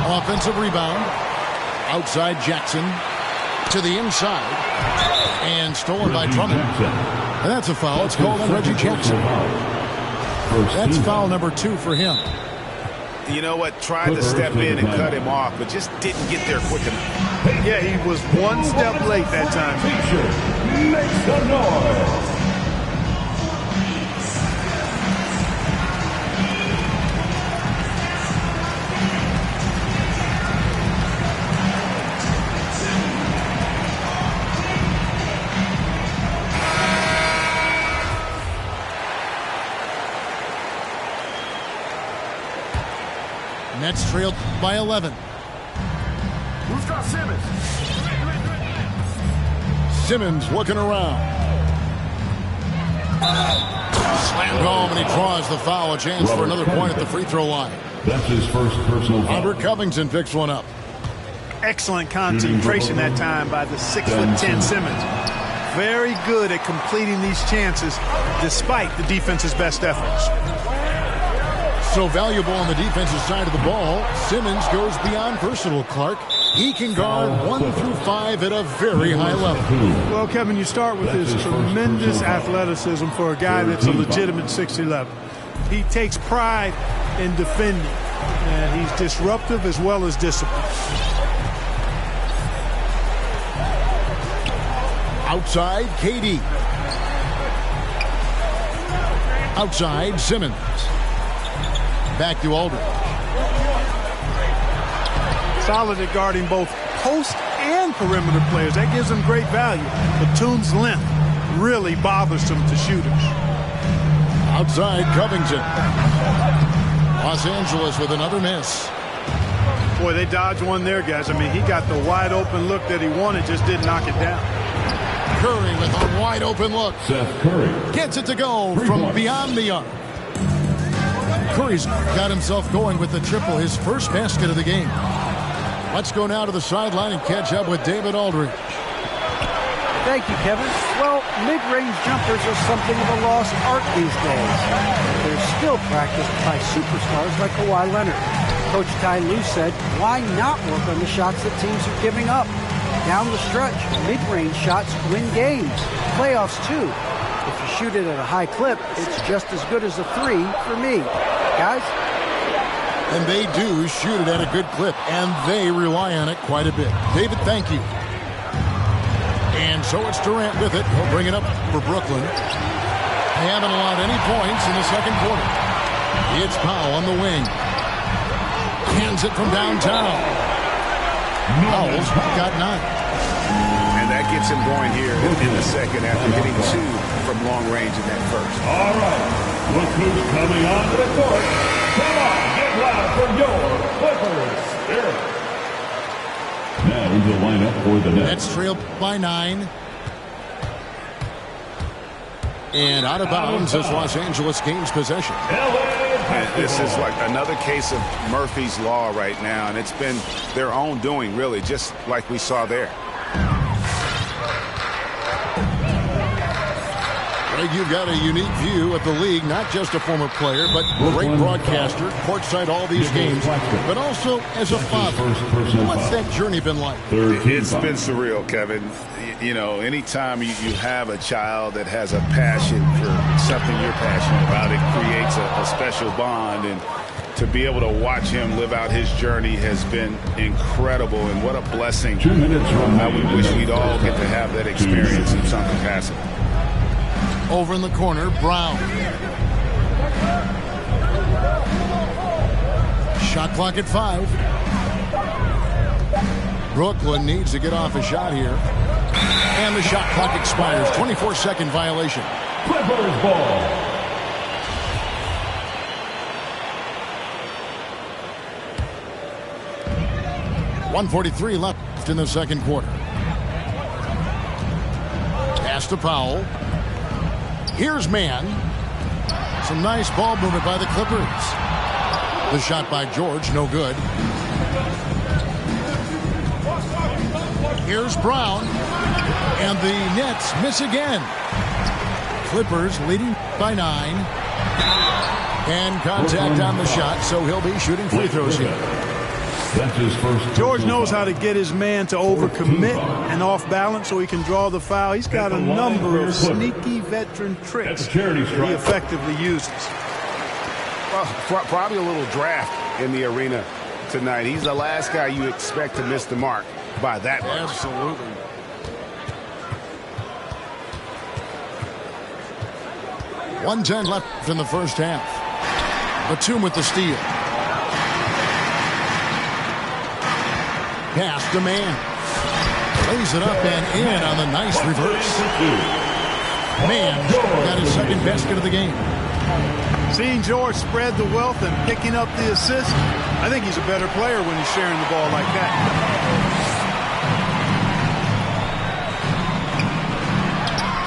Offensive rebound. Outside Jackson. To the inside. And stolen by Drummond. And that's a foul. It's called on Reggie Jackson. That's foul number 2 for him. You know what? Tried to step in and cut him off, but just didn't get there quick enough. Yeah, he was one step late that time. Make some noise. Nets trailed by 11. Who's got Simmons? Simmons looking around. Slammed home, and he draws the foul. A chance for another point at the free throw line. That's his first personal foul. Robert Covington picks one up. Excellent concentration that time by the 6'10" Simmons. Very good at completing these chances despite the defense's best efforts. So valuable on the defensive side of the ball. Simmons goes beyond personal, Clark. He can guard 1 through 5 at a very high level. Well, Kevin, you start with his tremendous athleticism for a guy that's a legitimate 6'11". He takes pride in defending, and he's disruptive as well as disciplined. Outside, KD. Outside, Simmons. Back to Aldridge. Solid at guarding both post and perimeter players. That gives him great value. Batum's length really bothersome to shooters. Outside, Covington. Los Angeles with another miss. Boy, they dodged one there, guys. I mean, he got the wide open look that he wanted, just didn't knock it down. Curry with a wide open look. Seth Curry Gets it to go from beyond the arc. Curry's got himself going with the triple, his first basket of the game. Let's go now to the sideline and catch up with David Aldridge. Thank you, Kevin. Well, mid-range jumpers are something of a lost art these days. They're still practiced by superstars like Kawhi Leonard. Coach Ty Lue said, why not work on the shots that teams are giving up? Down the stretch, mid-range shots win games. Playoffs, too. If you shoot it at a high clip, it's just as good as a 3 for me. Guys? And they do shoot it at a good clip, and they rely on it quite a bit. David, thank you. And so it's Durant with it. He'll bring it up for Brooklyn. They haven't allowed any points in the second quarter. It's Powell on the wing. Hands it from downtown. Powell's got 9. And that gets him going here in the second after hitting 2 from long range in that first. All right. Look who's coming onto the court. Come on, get loud for your Clippers. Here. Now into the lineup for the Nets. Nets trailed by 9. And out of bounds as Los Angeles gains possession. And this is like another case of Murphy's Law right now, and it's been their own doing, really, just like we saw there. Greg, you've got a unique view of the league, not just a former player, but great broadcaster, courtside all these games, but also as a father. What's that journey been like? It's been surreal, Kevin. You know, anytime you have a child that has a passion for something you're passionate about, it creates a special bond. And to be able to watch him live out his journey has been incredible. And what a blessing. 2 minutes remaining. We wish we'd all get to have that experience in some capacity. Over in the corner, Brown. Shot clock at 5. Brooklyn needs to get off a shot here. And the shot clock expires. 24-second violation. Clippers ball. .143 left in the second quarter. Pass to Powell. Here's Mann. Some nice ball movement by the Clippers. The shot by George, no good. Here's Brown. And the Nets miss again. Clippers leading by 9. And contact on the shot, so he'll be shooting free throws here. That's his first. George knows how to get his man to overcommit and off balance so he can draw the foul. He's got a number of sneaky veteran tricks he effectively uses. Well, probably a little draft in the arena tonight. He's the last guy you expect to miss the mark by that much. Absolutely. .110 left in the first half. Batum with the steal. Pass to Mann. Lays it up and in on the nice reverse. Mann got his second basket of the game. Seeing George spread the wealth and picking up the assist, I think he's a better player when he's sharing the ball like that.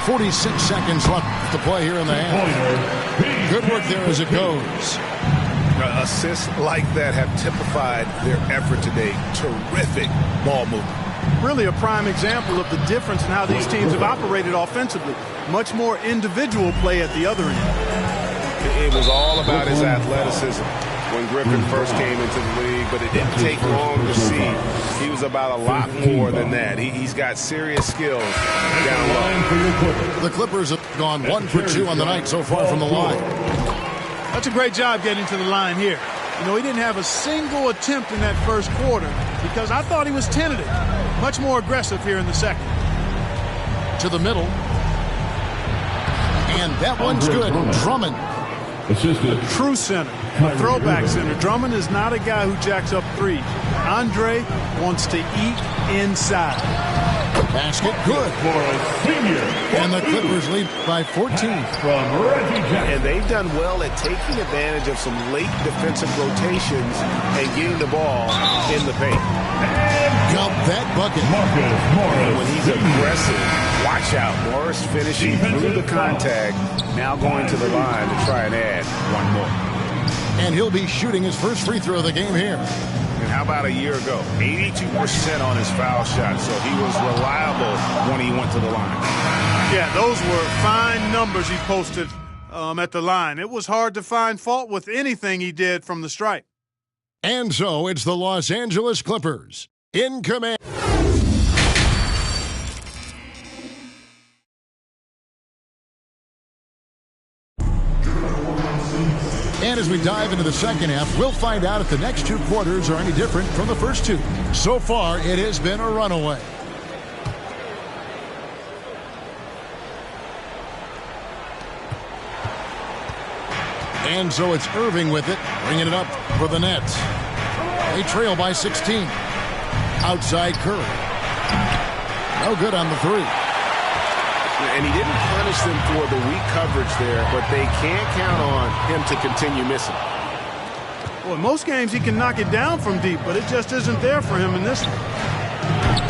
46 seconds left to play here in the half. Good work there as it goes. Assists like that have typified their effort today. Terrific ball movement. Really a prime example of the difference in how these teams have operated offensively. Much more individual play at the other end. It was all about his athleticism when Griffin first came into the league, but it didn't take long to see he was about a lot more than that. He's got serious skills down low. The Clippers have gone 1 for 2 on the night so far from the line. That's a great job getting to the line here. You know, he didn't have a single attempt in that first quarter because I thought he was tentative. Much more aggressive here in the second. To the middle. And that one's good. Drummond. A true center, a throwback center. Drummond is not a guy who jacks up threes. Andre wants to eat inside. Basket good. And the Clippers lead by 14. And they've done well at taking advantage of some late defensive rotations and getting the ball in the paint. Got that bucket. And when he's aggressive, watch out. Morris finishing through the contact, now going to the line to try and add one more. And he'll be shooting his first free throw of the game here. And how about a year ago? 82% on his foul shot, so he was reliable when he went to the line. Yeah, those were fine numbers he posted at the line. It was hard to find fault with anything he did from the stripe. And so it's the Los Angeles Clippers in command. And as we dive into the second half, we'll find out if the next 2 quarters are any different from the first 2. So far, it has been a runaway. And so it's Irving with it, bringing it up for the Nets. They trail by 16. Outside Curry. No good on the 3. And he didn't punish them for the weak coverage there, but they can't count on him to continue missing. Well, in most games he can knock it down from deep, but it just isn't there for him in this one.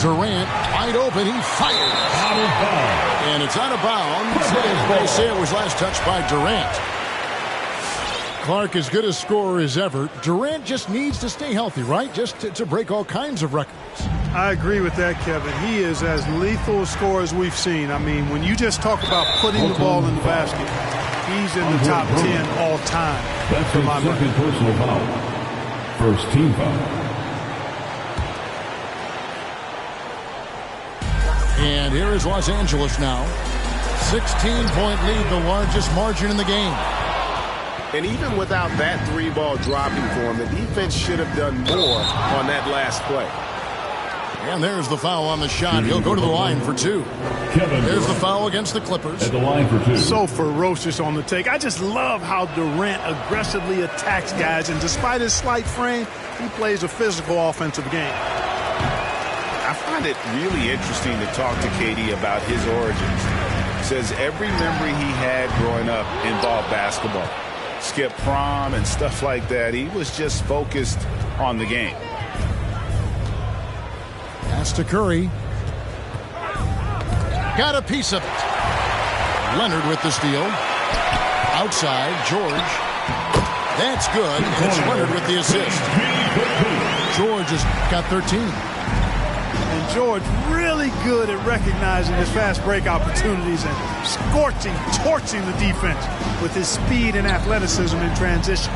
Durant, wide open, he fires. And it's out of bounds. They say it was last touched by Durant. Clark, as good a scorer as ever. Durant just needs to stay healthy, right? Just to break all kinds of records. I agree with that, Kevin. He is as lethal a scorer as we've seen. I mean, when you just talk about putting the ball in the basket, he's in the top 10 all time. That's his second personal foul. First team foul. And here is Los Angeles now. 16-point lead, the largest margin in the game. And even without that 3-ball dropping for him, the defense should have done more on that last play. And there's the foul on the shot. He'll go to the line for 2. There's the foul against the Clippers. At the line for 2. So ferocious on the take. I just love how Durant aggressively attacks guys, and despite his slight frame, he plays a physical offensive game. I find it really interesting to talk to KD about his origins. Says every memory he had growing up involved basketball. Skip prom and stuff like that. He was just focused on the game. Pass to Curry. Got a piece of it. Leonard with the steal. Outside, George. That's good. And it's Leonard with the assist. George has got 13. And George really good at recognizing his fast break opportunities and scorching, torching the defense with his speed and athleticism in transition.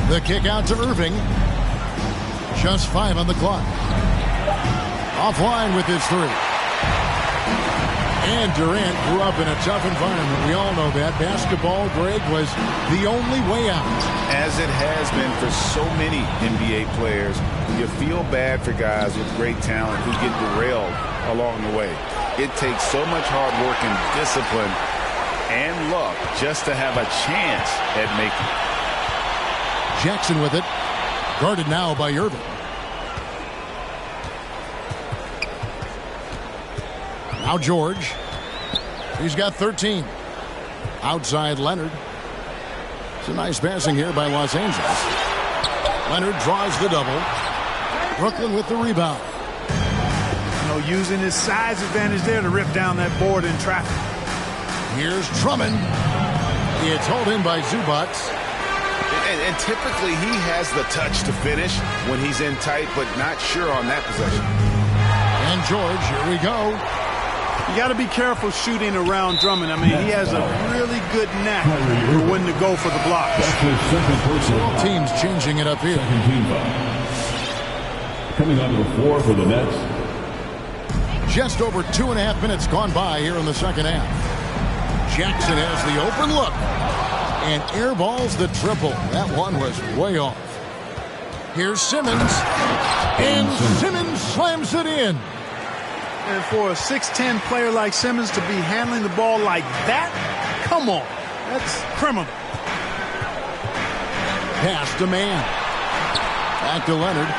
The kick out to Irving. Just 5 on the clock. Offline with his 3. And Durant grew up in a tough environment. We all know that. Basketball, Greg, was the only way out. As it has been for so many NBA players, you feel bad for guys with great talent who get derailed along the way. It takes so much hard work and discipline and luck just to have a chance at making it. Jackson with it. Guarded now by Irving. Now George. He's got 13. Outside Leonard. It's a nice passing here by Los Angeles. Leonard draws the double. Brooklyn with the rebound. Using his size advantage there to rip down that board in traffic. Here's Drummond. It's hauled in by Zubac. And typically he has the touch to finish when he's in tight, but not sure on that possession. And George, here we go. You got to be careful shooting around Drummond. I mean, he has a really good knack for when to go for the blocks. Both teams changing it up here. Coming onto the floor for the Nets. Just over 2.5 minutes gone by here in the second half. Jackson has the open look and airballs the triple. That one was way off. Here's Simmons, and Simmons slams it in. And for a 6'10 player like Simmons to be handling the ball like that, come on, that's criminal. Pass to man. Back to Leonard.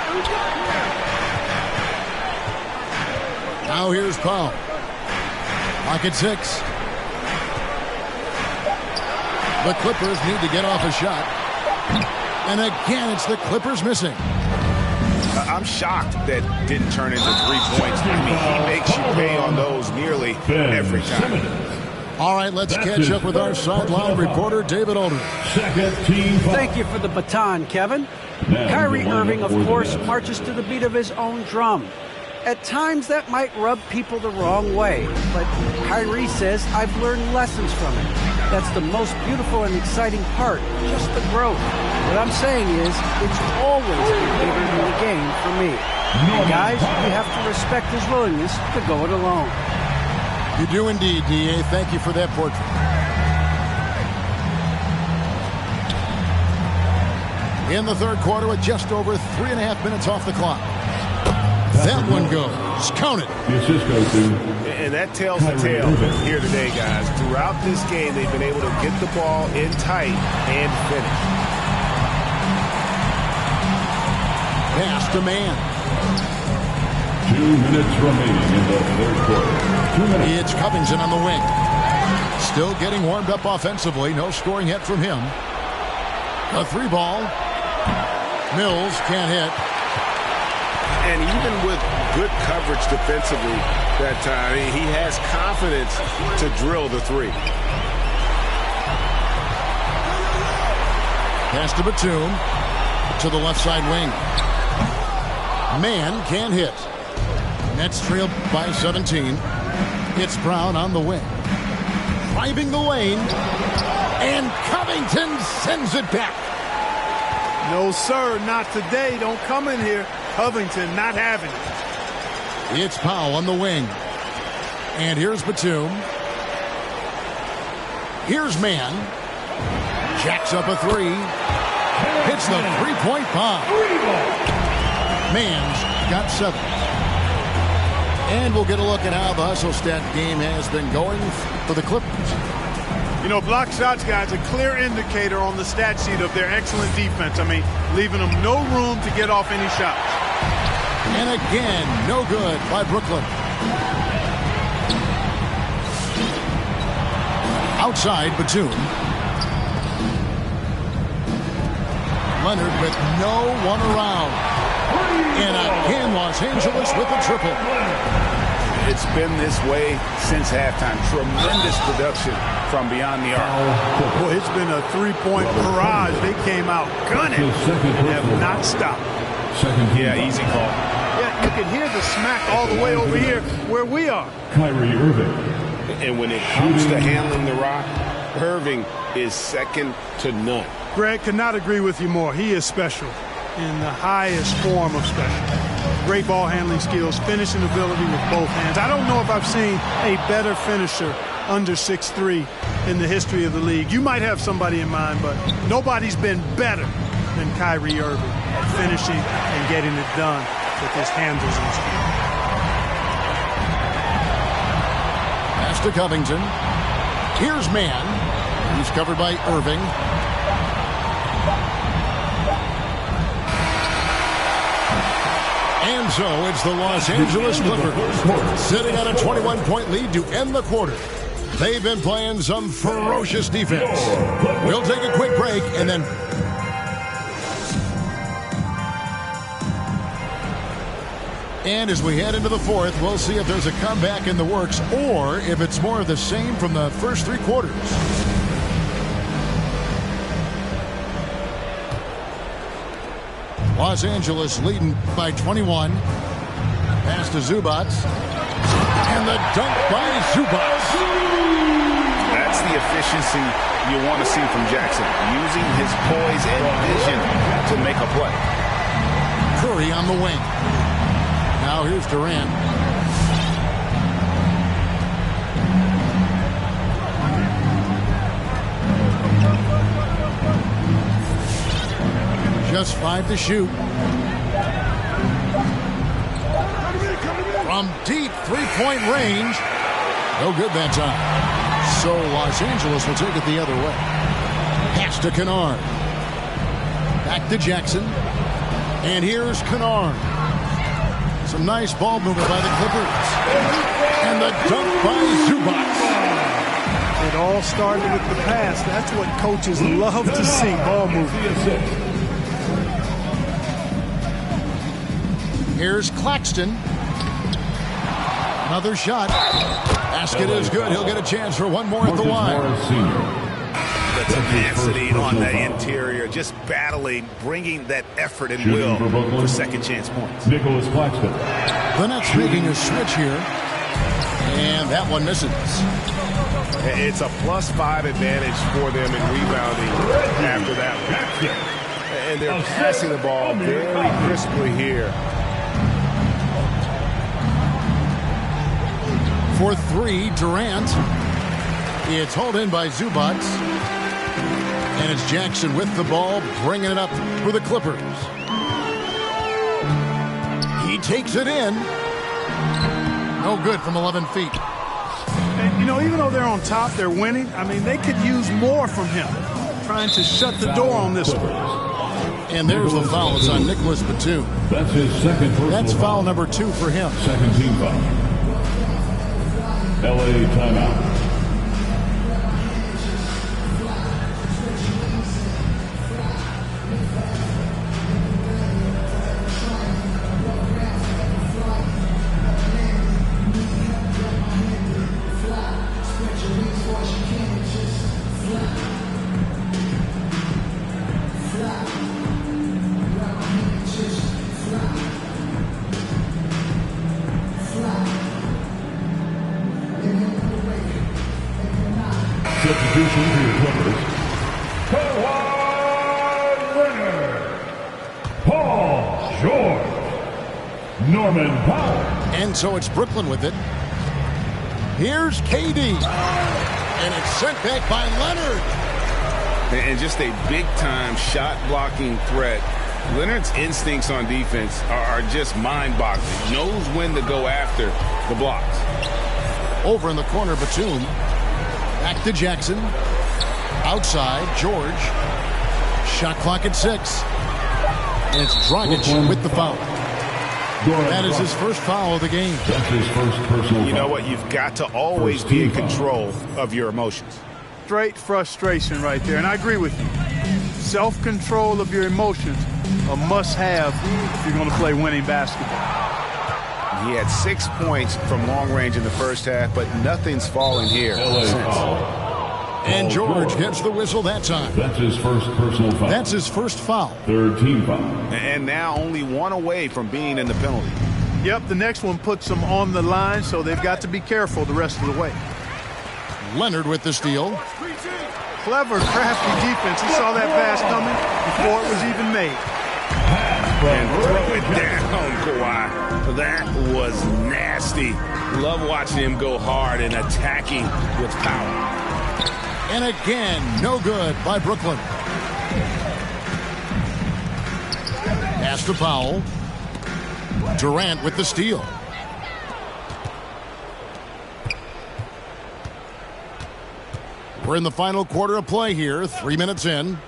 Now here's Powell. Clock at 6. The Clippers need to get off a shot. And again, it's the Clippers missing. I'm shocked that didn't turn into 3 points. I mean, he makes you pay on those nearly every time. All right, let's catch up with our sideline reporter, David Aldridge. Thank you for the baton, Kevin. Kyrie Irving, of course, marches to the beat of his own drum. At times, that might rub people the wrong way, but Kyrie says, I've learned lessons from it. That's the most beautiful and exciting part, just the growth. What I'm saying is, it's always been bigger than the game for me. And guys, you have to respect his willingness to go it alone. You do indeed, D.A. Thank you for that portrait. In the third quarter with just over 3.5 minutes off the clock. That one goes. Count it. And that tells the tale here today, guys. Throughout this game, they've been able to get the ball in tight and finish. Pass to man. 2 minutes remaining in the third quarter. 2 minutes. It's Covington on the wing. Still getting warmed up offensively. No scoring yet from him. A 3 ball. Mills can't hit. And even with good coverage defensively that time, he has confidence to drill the 3. Pass to Batum. To the left side wing. Man can't hit. Nets trailed by 17. It's Brown on the wing. Driving the lane. And Covington sends it back. No, sir, not today. Don't come in here. Covington not having it. It's Powell on the wing. And here's Batum. Here's Man. Jacks up a 3. Hits the 3-point bomb. Man's got 7. And we'll get a look at how the hustle stat game has been going for the Clippers. You know, block shots, guys, a clear indicator on the stat sheet of their excellent defense. I mean, leaving them no room to get off any shots. And again, no good by Brooklyn. Outside, Batum. Leonard with no one around. And again, Los Angeles with a triple. It's been this way since halftime. Tremendous production from beyond the arc. Boy, it's been a 3-point barrage. They came out gunning and have not stopped. Yeah, easy call. Yeah, you can hear the smack all the way over here where we are. Kyrie Irving. And when it comes to handling the rock, Irving is second to none. Greg, could not agree with you more. He is special in the highest form of special. Great ball handling skills, finishing ability with both hands. I don't know if I've seen a better finisher under 6'3" in the history of the league. You might have somebody in mind, but nobody's been better than Kyrie Irving at finishing and getting it done with his handles and skill. Pass to Covington. Here's Man. He's covered by Irving. And so it's the Los Angeles Clippers sitting on a 21-point lead to end the quarter. They've been playing some ferocious defense. We'll take a quick break and then... And as we head into the fourth, we'll see if there's a comeback in the works or if it's more of the same from the first 3 quarters. Los Angeles leading by 21. Pass to Zubac. And the dunk by Zubac. That's the efficiency you want to see from Jackson. Using his poise and vision to make a play. Curry on the wing. Now here's Durant. Just 5 to shoot. From deep 3-point range. No good that time. So Los Angeles will take it the other way. Pass to Kennard. Back to Jackson. And here's Kennard. Some nice ball movement by the Clippers. And the dunk by Zubac. It all started with the pass. That's what coaches love to see, ball movement. Here's Claxton. Another shot. Basket is good. He'll get a chance for one more at the line. The tenacity on the interior, just battling, bringing that effort and will for second chance points. Nicholas Claxton. The Nets making a switch here. And that one misses. It's a +5 advantage for them in rebounding after that one. And they're passing the ball very crisply here. For 3, Durant. It's hauled in by Zubac. And it's Jackson with the ball, bringing it up for the Clippers. He takes it in. No good from 11 feet. And, you know, even though they're on top, they're winning. I mean, they could use more from him. Trying to shut the door on this one. And there's the foul. It's on Nicholas Batum. That's his second personal That's foul number 2 for him. Second team foul. LA timeout. Substitution for your Clippers. Kawhi Leonard. Paul George. Norman Powell. And so it's Brooklyn with it. Here's KD. And it's sent back by Leonard. And just a big-time shot-blocking threat. Leonard's instincts on defense are just mind-boggling. Knows when to go after the blocks. Over in the corner, Batum. Back to Jackson. Outside, George. Shot clock at 6. And it's Dragic with the foul. That is his first foul of the game. That's his first personal foul. You know what? You've got to always be in control of your emotions. Straight frustration right there, and I agree with you. Self-control of your emotions, a must-have if you're going to play winning basketball. He had 6 points from long range in the first half, but nothing's falling here since. And George gets the whistle that time. That's his first personal foul. That's his first foul. Third team foul. And now only 1 away from being in the penalty. Yep, the next one puts them on the line, so they've got to be careful the rest of the way. Leonard with the steal. Clever, crafty defense. He saw that pass coming before it was even made. And throw it down, Kawhi. That was nasty. Love watching him go hard and attacking with power. And again, no good by Brooklyn. Pass to Powell. Durant with the steal. We're in the final quarter of play here. 3 minutes in.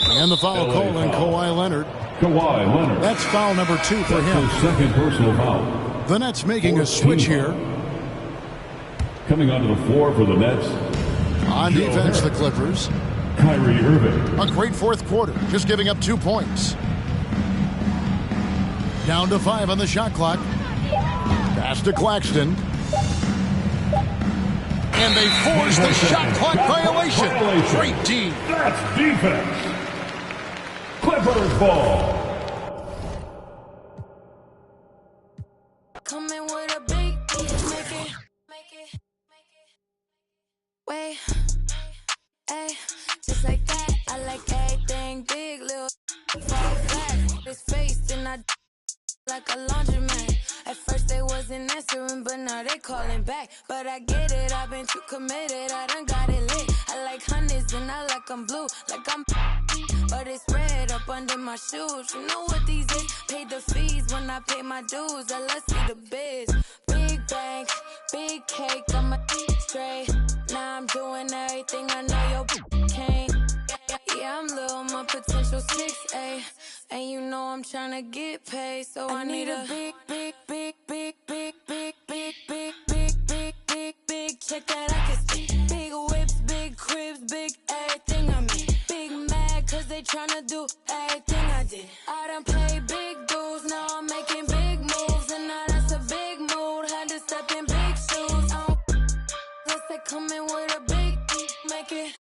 And the foul called on Kawhi Leonard. Kawhi Leonard. That's foul number 2 for him. His second personal foul. The Nets making a switch here. Coming onto the floor for the Nets. On defense, the Clippers. Kyrie Irving. A great fourth quarter, just giving up 2 points. Down to 5 on the shot clock. Pass to Claxton. And they force the shot clock violation. Great team. That's defense. Clippers ball. Coming with a big make it. Wait, hey, just like that. I like everything big, little fall back. His face and I like a laundromat. At first they wasn't answering, but now they calling back. But I get it, I've been too committed. I done got it lit. I like hundreds and I like them blue, like I'm. But it's red up under my shoes. You know what these is? Paid the fees when I pay my dues. I let's see the biz. Big bank, big cake, I'm a straight. Now I'm doing everything I know your can't. Yeah, I'm little, my potential 6A. And you know I'm tryna get paid, so I need a big check that I can see. Big whips, big cribs, big everything I mean. Big mad cause they tryna do everything I did. I done paid big dues, now I'm making big moves. And now that's a big mood, had to step in big shoes. Let's say coming with a big make it.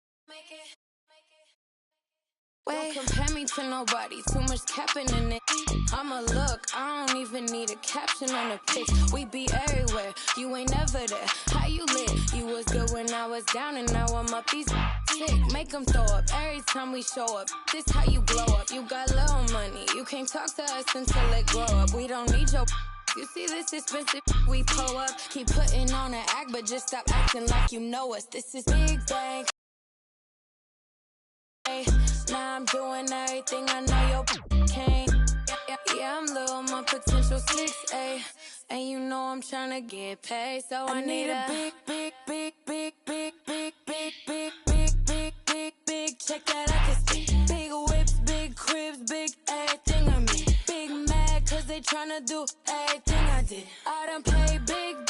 Wait. Don't compare me to nobody, too much capping in it. I'ma look, I don't even need a caption on the pic. We be everywhere, you ain't never there. How you lit? You was good when I was down and now I'm up. These sick, make them throw up every time we show up. This how you blow up, you got little money. You can't talk to us until it grow up. We don't need your. You see this expensive, we pull up. Keep putting on an act, but just stop acting like you know us. This is big bang. Now I'm doing everything I know your can't. Yeah, I'm little, my potential 6A. And you know I'm tryna get paid, so I need a big check that I can see. Big whips, big cribs, big everything I mean. Big mad cause they tryna do everything I did. I done paid big